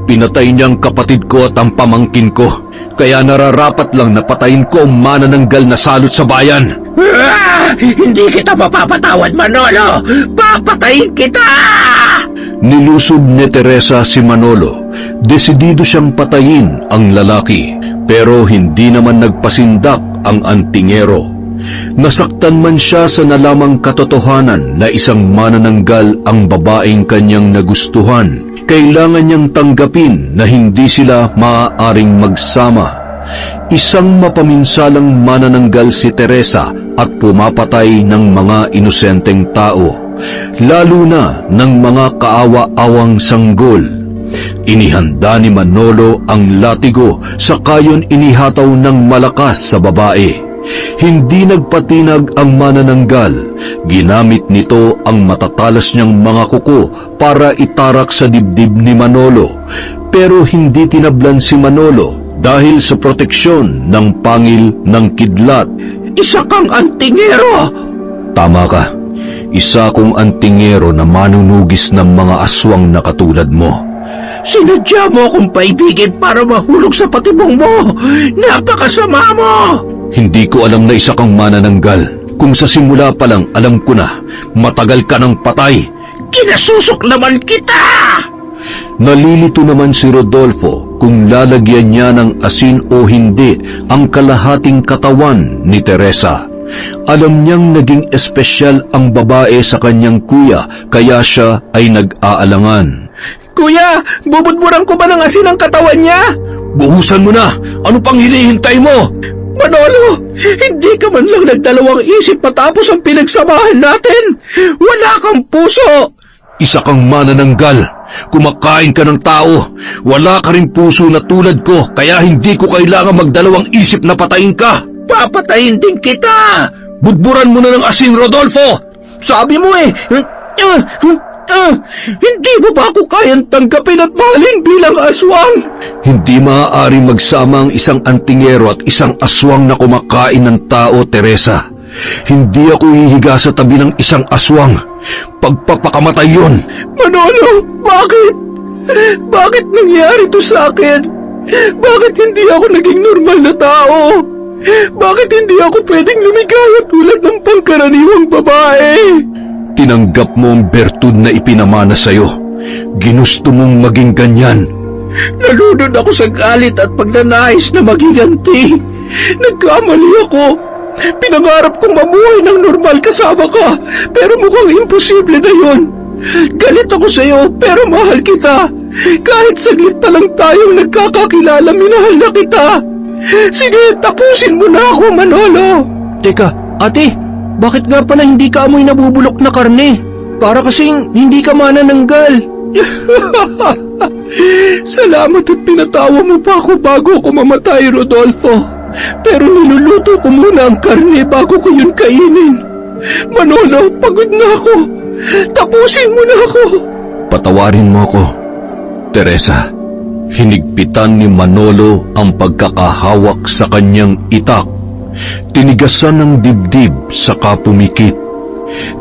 Pinatay niyang kapatid ko at ang pamangkin ko, kaya nararapat lang napatayin ko ang manananggal na salot sa bayan. Hindi kita mapapatawad, Manolo! Papatayin kita! Nilusog ni Teresa si Manolo. Desidido siyang patayin ang lalaki, pero hindi naman nagpasindak ang antingero. Nasaktan man siya sa nalamang katotohanan na isang manananggal ang babaeng kanyang nagustuhan. Kailangan niyang tanggapin na hindi sila maaaring magsama. Isang mapaminsalang manananggal si Teresa at pumapatay ng mga inosenteng tao, lalo na ng mga kaawa-awang sanggol. Inihanda ni Manolo ang latigo, saka yun inihataw ng malakas sa babae. Hindi nagpatinag ang manananggal. Ginamit nito ang matatalas niyang mga kuko para itarak sa dibdib ni Manolo. Pero hindi tinablan si Manolo dahil sa proteksyon ng pangil ng kidlat. Isa kang antingero! Tama ka. Isa kong antingero na manunugis ng mga aswang na katulad mo. Sinadya mo akong paibigin para mahulog sa patibong mo! Napakasama mo! Hindi ko alam na isa kang manananggal. Kung sa simula pa lang alam ko na, matagal ka ng patay. Kinasusok naman kita! Nalilito naman si Rodolfo kung lalagyan niya ng asin o hindi ang kalahating katawan ni Teresa. Alam niyang naging espesyal ang babae sa kanyang kuya, kaya siya ay nag-aalangan. Kuya, bubudburan ko ba ng asin ang katawan niya? Buhusan mo na! Ano pang hinihintay mo? Manolo, hindi ka man lang nagdalawang isip matapos ang pinagsamahan natin. Wala kang puso. Isa kang manananggal. Kumakain ka ng tao. Wala ka rin puso na tulad ko, kaya hindi ko kailangan magdalawang isip na patayin ka. Papatayin din kita. Budburan mo na ng asin, Rodolfo! Sabi mo hindi mo ba ako kayang tanggapin at mahalin bilang aswang? Hindi maaari magsama ang isang antingero at isang aswang na kumakain ng tao, Teresa. Hindi ako hihiga sa tabi ng isang aswang. Pagpapakamatay yun. Manolo, bakit? Bakit nangyari to sa akin? Bakit hindi ako naging normal na tao? Bakit hindi ako pwedeng lumigaya tulad ng pangkaraniwang babae? Tinanggap mo ang bertud na ipinamana sa'yo. Ginusto mong maging ganyan. Nalunod ako sa galit at pagnanais na magiganti. Nagkamali ako. Pinangarap kong mamuhay ng normal kasama ka, pero mukhang imposible na yon. Galit ako sa iyo, pero mahal kita. Kahit saglit na lang tayong nagkakakilala, minahal na kita. Sige, tapusin mo na ako, Manolo. Teka, ate, bakit nga pala hindi ka amoy nabubulok na karne? Para kasing hindi ka manananggal. Salamat at pinatawa mo pa ako bago ako mamatay, Rodolfo. Pero niluluto ko muna ang karne bago ko yun kainin. Manolo, pagod na ako. Tapusin mo na ako. Patawarin mo ako, Teresa. Hinigpitan ni Manolo ang pagkakahawak sa kanyang itak. Tinigasan ng dibdib saka pumikit.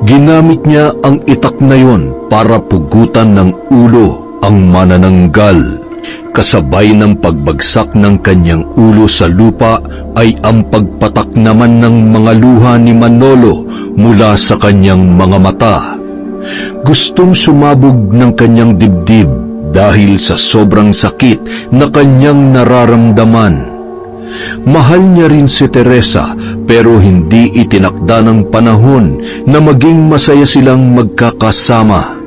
Ginamit niya ang itak na yon para pugutan ng ulo ang manananggal. Kasabay ng pagbagsak ng kanyang ulo sa lupa ay ang pagpatak naman ng mga luha ni Manolo mula sa kanyang mga mata. Gustong sumabog ng kanyang dibdib dahil sa sobrang sakit na kanyang nararamdaman. Mahal niya rin si Teresa, pero hindi itinakda ng panahon na maging masaya silang magkakasama.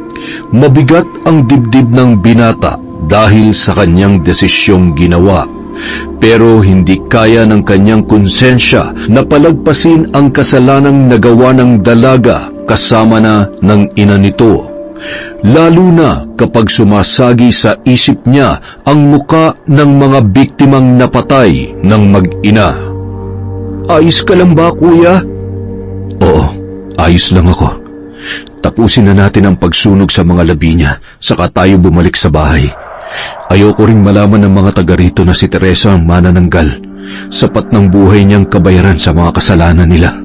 Mabigat ang dibdib ng binata dahil sa kanyang desisyong ginawa. Pero hindi kaya ng kanyang konsensya na palagpasin ang kasalanang nagawa ng dalaga kasama na ng ina nito. Lalo na kapag sumasagi sa isip niya ang muka ng mga biktimang napatay ng mag-ina. Ayos ka lang ba, kuya? Oo, Ayos lang ako. Tapusin na natin ang pagsunog sa mga labi niya, saka tayo bumalik sa bahay. Ayoko ring malaman ng mga taga rito na si Teresa ang manananggal. Sapat ng buhay niyang kabayaran sa mga kasalanan nila.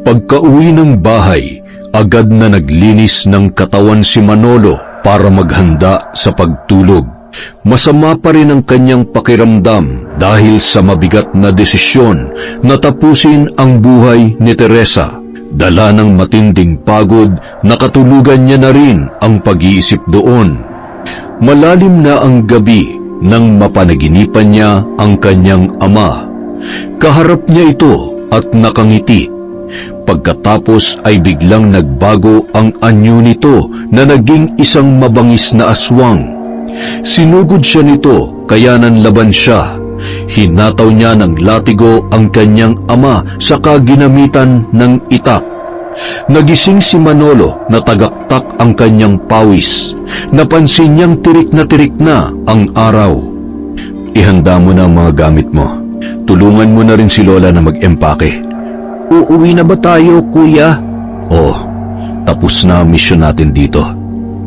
Pagka-uwi ng bahay, agad na naglinis ng katawan si Manolo para maghanda sa pagtulog. Masama pa rin ang kanyang pakiramdam dahil sa mabigat na desisyon na tapusin ang buhay ni Teresa. Dala ng matinding pagod, nakatulugan niya na rin ang pag-iisip doon. Malalim na ang gabi nang mapanaginipan niya ang kanyang ama. Kaharap niya ito at nakangiti. Pagkatapos ay biglang nagbago ang anyo nito na naging isang mabangis na aswang. Sinugod siya nito kaya nanlaban siya. Hinataw niya ng latigo ang kanyang ama saka ginamitan ng itak. Nagising si Manolo na tagaktak ang kanyang pawis. Napansin niyang tirik na ang araw. Ihanda mo na ang mga gamit mo. Tulungan mo na rin si Lola na mag-empake. Uuwi na ba tayo, kuya? Oo, tapos na ang misyon natin dito.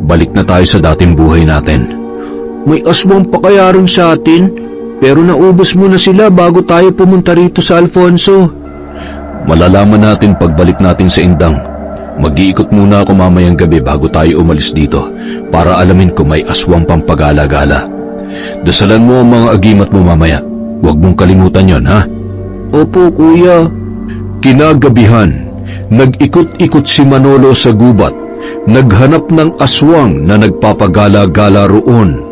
Balik na tayo sa dating buhay natin. May aswang pa kaya rin sa atin? Pero naubos mo na sila bago tayo pumunta rito sa Alfonso. Malalaman natin pagbalik natin sa Indang. Mag-iikot muna ako mamayang gabi bago tayo umalis dito para alamin kung may aswang pang pag-alagala. Dasalan mo ang mga agimat mo mamaya. Huwag mong kalimutan yon, ha? Opo, kuya. Kinagabihan, nag-ikot-ikot si Manolo sa gubat. Naghanap ng aswang na nagpapagala-gala roon.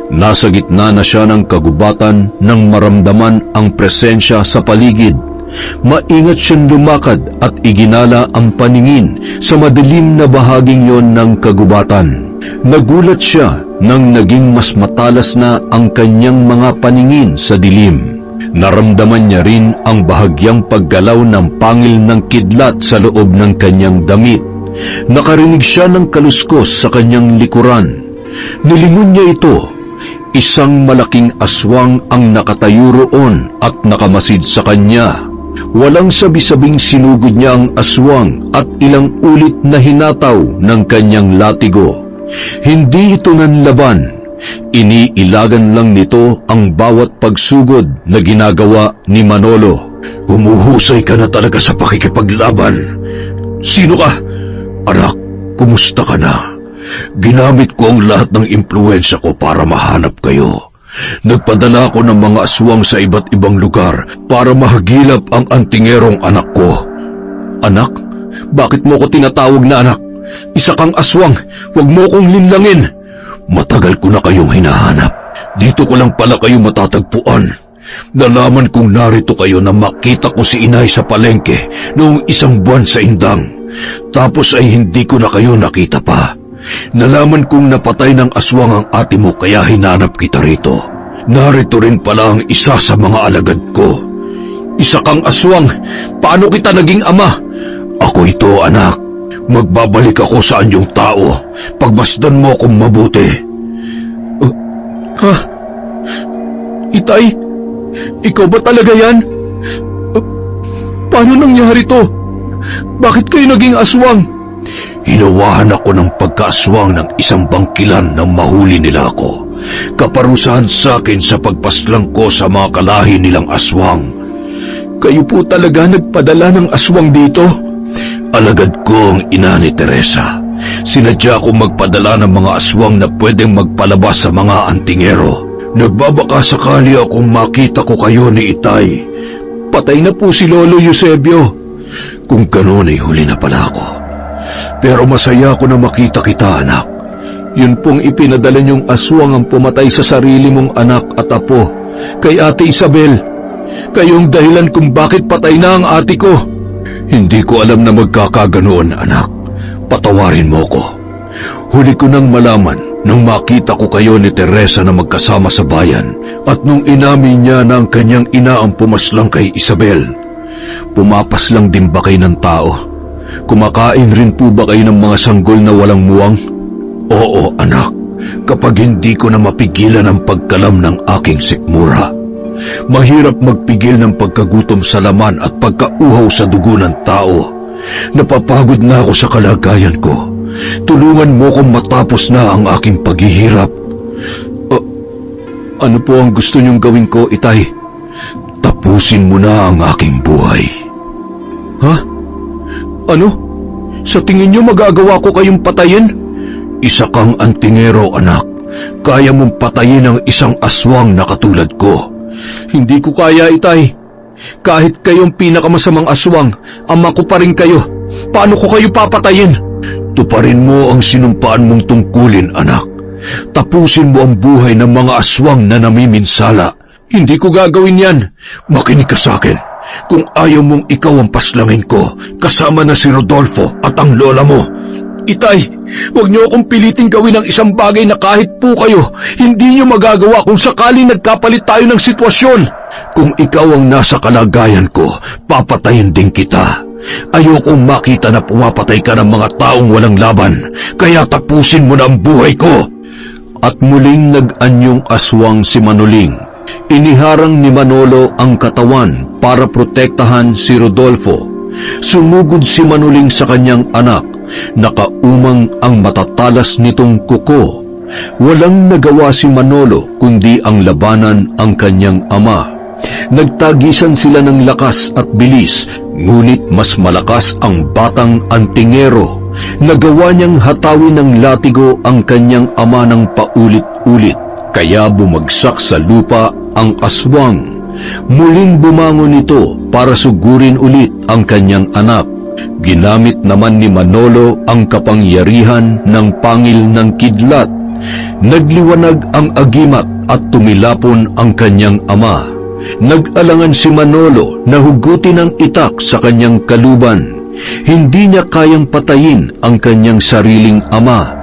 Nasa gitna na siya ng kagubatan nang maramdaman ang presensya sa paligid. Maingat siyang lumakad at iginala ang paningin sa madilim na bahaging yon ng kagubatan. Nagulat siya nang naging mas matalas na ang kanyang mga paningin sa dilim. Naramdaman niya rin ang bahagyang paggalaw ng pangil ng kidlat sa loob ng kanyang damit. Nakarinig siya ng kaluskos sa kanyang likuran. Nilingon niya ito. Isang malaking aswang ang nakatayo roon at nakamasid sa kanya. Walang sabi-sabing sinugod niya ang aswang at ilang ulit na hinataw ng kanyang latigo. Hindi ito nanlaban. Iniilagan lang nito ang bawat pagsugod na ginagawa ni Manolo. Humuhusay ka na talaga sa pakikipaglaban. Sino ka? Anak, kumusta ka na? Ginamit ko ang lahat ng impluwensya ko para mahanap kayo. Nagpadala ako ng mga aswang sa iba't ibang lugar para mahagilap ang antingerong anak ko. Anak? Bakit mo ko tinatawag na anak? Isa kang aswang, huwag mo kong linlangin. Matagal ko na kayong hinahanap. Dito ko lang pala kayo matatagpuan. Nalaman kong narito kayo na makita ko si inay sa palengke noong isang buwan sa Indang. Tapos ay hindi ko na kayo nakita pa. Nalaman kong napatay ng aswang ang ate mo kaya hinanap kita rito. Narito rin pala ang isa sa mga alagad ko. Isa kang aswang, paano kita naging ama? Ako ito, anak. Magbabalik ako sa anyong tao. Pagmasdan mo akong mabuti. Ha? Itay? Ikaw ba talaga yan? Paano nangyari to? Bakit kayo naging aswang? Hinawahan ako ng pagkaaswang ng isang bangkilan nang mahuli nila ako. Kaparusahan sa akin sa pagpaslang ko sa mga kalahi nilang aswang. Kayo po talaga nagpadala ng aswang dito? Alagad ko ang ina ni Teresa. Sinadya kong magpadala ng mga aswang na pwedeng magpalabas sa mga antingero. Nagbabaka sakali akong makita ko kayo ni Itay. Patay na po si Lolo Eusebio. Kung gano'n ay huli na pala ako. Pero masaya ako na makita kita, anak. Yun pong ipinadala niyong aswang ang pumatay sa sarili mong anak at apo, kay Ate Isabel. Kayong dahilan kung bakit patay na ang ate ko. Hindi ko alam na magkakaganoon, anak. Patawarin mo ko. Huli ko nang malaman nung makita ko kayo ni Teresa na magkasama sa bayan at nung inamin niya na ang kanyang ina ang pumaslang kay Isabel. Pumapas lang din ba kayo ng tao? Kumakain rin po ba kayo ng mga sanggol na walang muwang? Oo, anak. Kapag hindi ko na mapigilan ang pagkalam ng aking sikmura. Mahirap magpigil ng pagkagutom sa laman at pagkauhaw sa dugo ng tao. Napapagod na ako sa kalagayan ko. Tulungan mo kong matapos na ang aking paghihirap. Ano po ang gusto niyong gawin ko, Itay? Tapusin mo na ang aking buhay. Ha? Ano? Sa tingin niyo magagawa ko kayong patayin? Isa kang antingero, anak. Kaya mong patayin ang isang aswang na katulad ko. Hindi ko kaya, Itay. Kahit kayong pinakamasamang aswang, ama ko pa rin kayo. Paano ko kayo papatayin? Tuparin mo ang sinumpaan mong tungkulin, anak. Tapusin mo ang buhay ng mga aswang na namiminsala. Hindi ko gagawin yan. Makinig ka sa akin. Kung ayaw mong ikaw ang paslangin ko, kasama na si Rodolfo at ang lola mo. Itay, huwag niyo akong piliting gawin ang isang bagay na kahit po kayo, hindi niyo magagawa kung sakaling nagkapalit tayo ng sitwasyon. Kung ikaw ang nasa kalagayan ko, papatayin din kita. Ayokong makita na pumapatay ka ng mga taong walang laban, kaya tapusin mo na ang buhay ko. At muling nag-anyong aswang si Manoling. Iniharang ni Manolo ang katawan para protektahan si Rodolfo. Sumugod si Manoling sa kanyang anak. Nakaumang ang matatalas nitong kuko. Walang nagawa si Manolo kundi ang labanan ang kanyang ama. Nagtagisan sila ng lakas at bilis, ngunit mas malakas ang batang antingero. Nagawa niyang hatawin ng latigo ang kanyang ama ng paulit-ulit, kaya bumagsak sa lupa ang aswang. Muling bumangon ito para sugurin ulit ang kanyang anak. Ginamit naman ni Manolo ang kapangyarihan ng pangil ng kidlat. Nagliwanag ang agimat at tumilapon ang kanyang ama. Nag-alangan si Manolo na hugutin ang itak sa kanyang kaluban. Hindi niya kayang patayin ang kanyang sariling ama.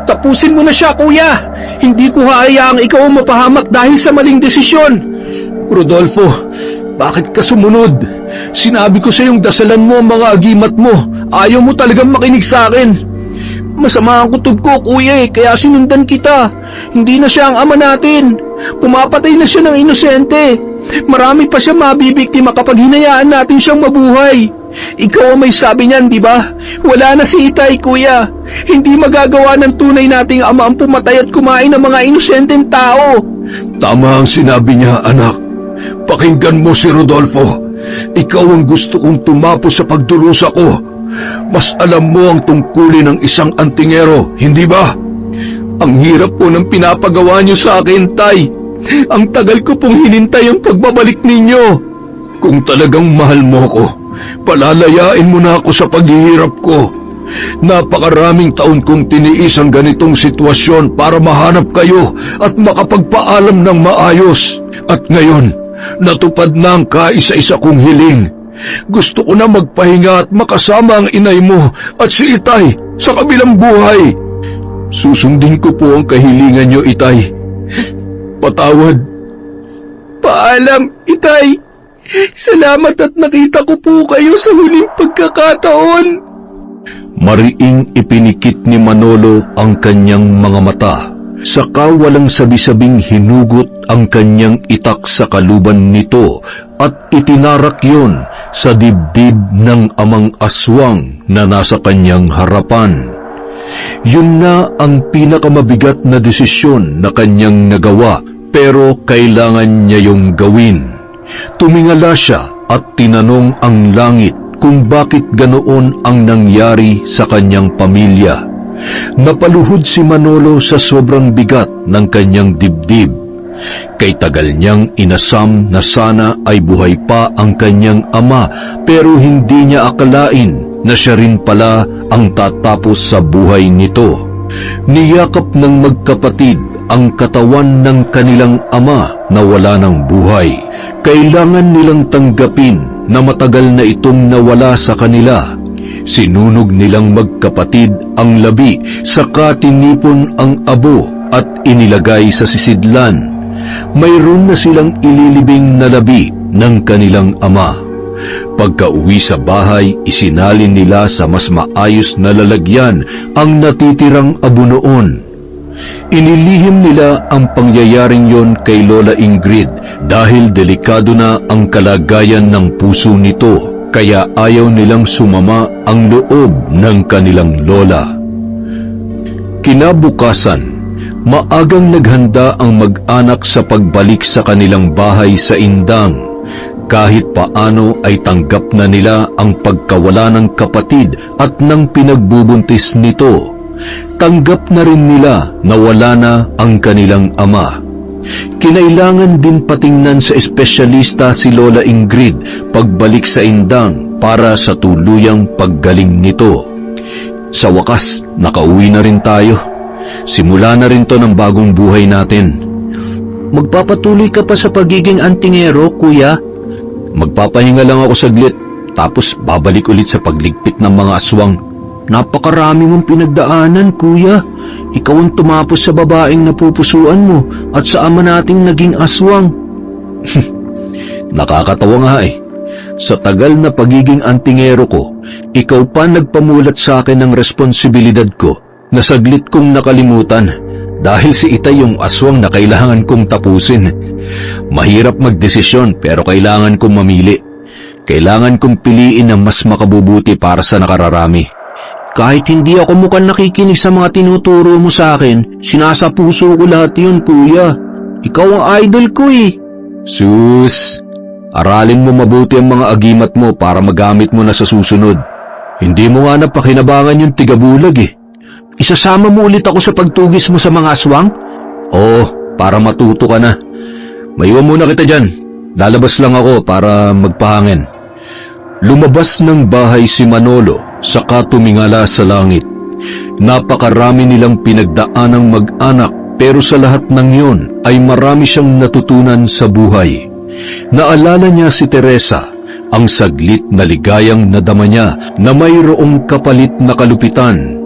Tapusin mo na siya, kuya. Hindi ko hahayaang ikaw ang mapahamak dahil sa maling desisyon. Rodolfo, bakit ka sumunod? Sinabi ko sa iyong dasalan mo ang mga agimat mo. Ayaw mo talagang makinig sa akin. Masama ang kutob ko, kuya, kaya sinundan kita. Hindi na siya ang ama natin. Pumapatay na siya ng inosente. Marami pa siya mabibiktima kapag hinayaan natin siyang mabuhay. Ikaw ang may sabi niyan, di ba? Wala na si Itay, kuya. Hindi magagawa ng tunay nating ama ang pumatay at kumain ng mga inosenteng tao. Tama ang sinabi niya, anak. Pakinggan mo si Rodolfo. Ikaw ang gusto kong tumapos sa pagdurusa ko. Mas alam mo ang tungkulin ng isang antingero, hindi ba? Ang hirap po ng pinapagawa niyo sa akin, Tay. Ang tagal ko pong hinintay ang pagbabalik ninyo. Kung talagang mahal mo ko, palalayain mo na ako sa paghihirap ko. Napakaraming taon kong tiniis ang ganitong sitwasyon para mahanap kayo at makapagpaalam ng maayos. At ngayon, natupad na ang kaisa-isa kong hiling. Gusto ko na magpahinga at makasama ang inay mo at si Itay sa kabilang buhay. Susundin ko po ang kahilingan niyo, Itay. Patawad. Paalam, Itay. Salamat at nakita ko po kayo sa huling pagkakataon. Mariing ipinikit ni Manolo ang kanyang mga mata. Saka walang sabi-sabing hinugot ang kanyang itak sa kaluban nito at itinarak yon sa dibdib ng amang aswang na nasa kanyang harapan. Yun na ang pinakamabigat na desisyon na kanyang nagawa, pero kailangan niya yung gawin. Tumingala siya at tinanong ang langit kung bakit ganoon ang nangyari sa kanyang pamilya. Napaluhod si Manolo sa sobrang bigat ng kanyang dibdib. Kay tagal niyang inasam na sana ay buhay pa ang kanyang ama, pero hindi niya akalain na siya rin pala ang tatapos sa buhay nito. Niyakap ng magkapatid ang katawan ng kanilang ama na wala ng buhay. Kailangan nilang tanggapin na matagal na itong nawala sa kanila. Sinunog nilang magkapatid ang labi, saka tinipon ang abo at inilagay sa sisidlan. Mayroon na silang ililibing na labi ng kanilang ama. Pagka-uwi sa bahay, isinalin nila sa mas maayos na lalagyan ang natitirang abo noon. Inilihim nila ang pangyayaring yon kay Lola Ingrid dahil delikado na ang kalagayan ng puso nito. kaya ayaw nilang sumama ang loob ng kanilang lola. Kinabukasan, maagang naghanda ang mag-anak sa pagbalik sa kanilang bahay sa Indang. Kahit paano ay tanggap na nila ang pagkawala ng kapatid at ng pinagbubuntis nito. Tanggap na rin nila na wala na ang kanilang ama. Kinailangan din patingnan sa espesyalista si Lola Ingrid pagbalik sa Indang para sa tuluyang paggaling nito. Sa wakas, nakauwi na rin tayo. Simula na rin to ng bagong buhay natin. Magpapatuloy ka pa sa pagiging antingero, kuya? Magpapahinga lang ako saglit, tapos babalik ulit sa pagligpit ng mga aswang. Napakarami mong pinagdaanan, kuya. Ikaw ang tumapos sa babaeng napupusuan mo at sa ama nating naging aswang. Nakakatawa nga eh. Sa tagal na pagiging antingero ko, ikaw pa nagpamulat sa akin ng responsibilidad ko na saglit kong nakalimutan dahil si Itay yung aswang na kailangan kong tapusin. Mahirap magdesisyon pero kailangan kong mamili. Kailangan kong piliin ang mas makabubuti para sa nakararami. Kahit hindi ako mukhang nakikinig sa mga tinuturo mo sa akin, sinasapuso ko lahat yun, kuya. Ikaw ang idol ko eh. Sus, aralin mo mabuti ang mga agimat mo para magamit mo na sa susunod. Hindi mo nga napakinabangan yung tigabulag eh. Isasama mo ulit ako sa pagtugis mo sa mga aswang? Oo, para matuto ka na. Maiwan muna kita dyan. Lalabas lang ako para magpahangin. Lumabas ng bahay si Manolo saka tumingala sa langit. Napakarami nilang pinagdaanang mag-anak pero sa lahat ng yon ay marami siyang natutunan sa buhay. Naalala niya si Teresa, ang saglit na ligayang nadama niya na mayroong kapalit na kalupitan.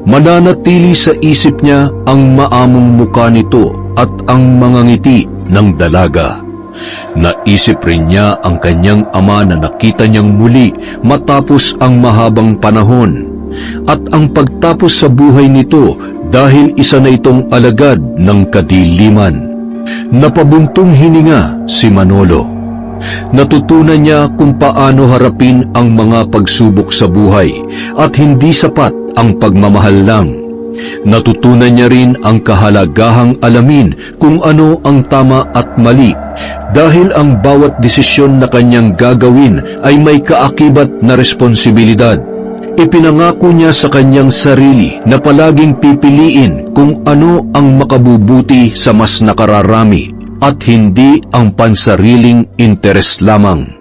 Mananatili sa isip niya ang maamong muka nito at ang mga ngiti ng dalaga. Naisip rin niya ang kanyang ama na nakita niyang muli matapos ang mahabang panahon at ang pagtapos sa buhay nito dahil isa na itong alagad ng kadiliman. Napabuntong hininga si Manolo. Natutunan niya kung paano harapin ang mga pagsubok sa buhay at hindi sapat ang pagmamahal lang. Natutunan niya rin ang kahalagahang alamin kung ano ang tama at mali dahil ang bawat desisyon na kanyang gagawin ay may kaakibat na responsibilidad. Ipinangako niya sa kanyang sarili na palaging pipiliin kung ano ang makabubuti sa mas nakararami at hindi ang pansariling interes lamang.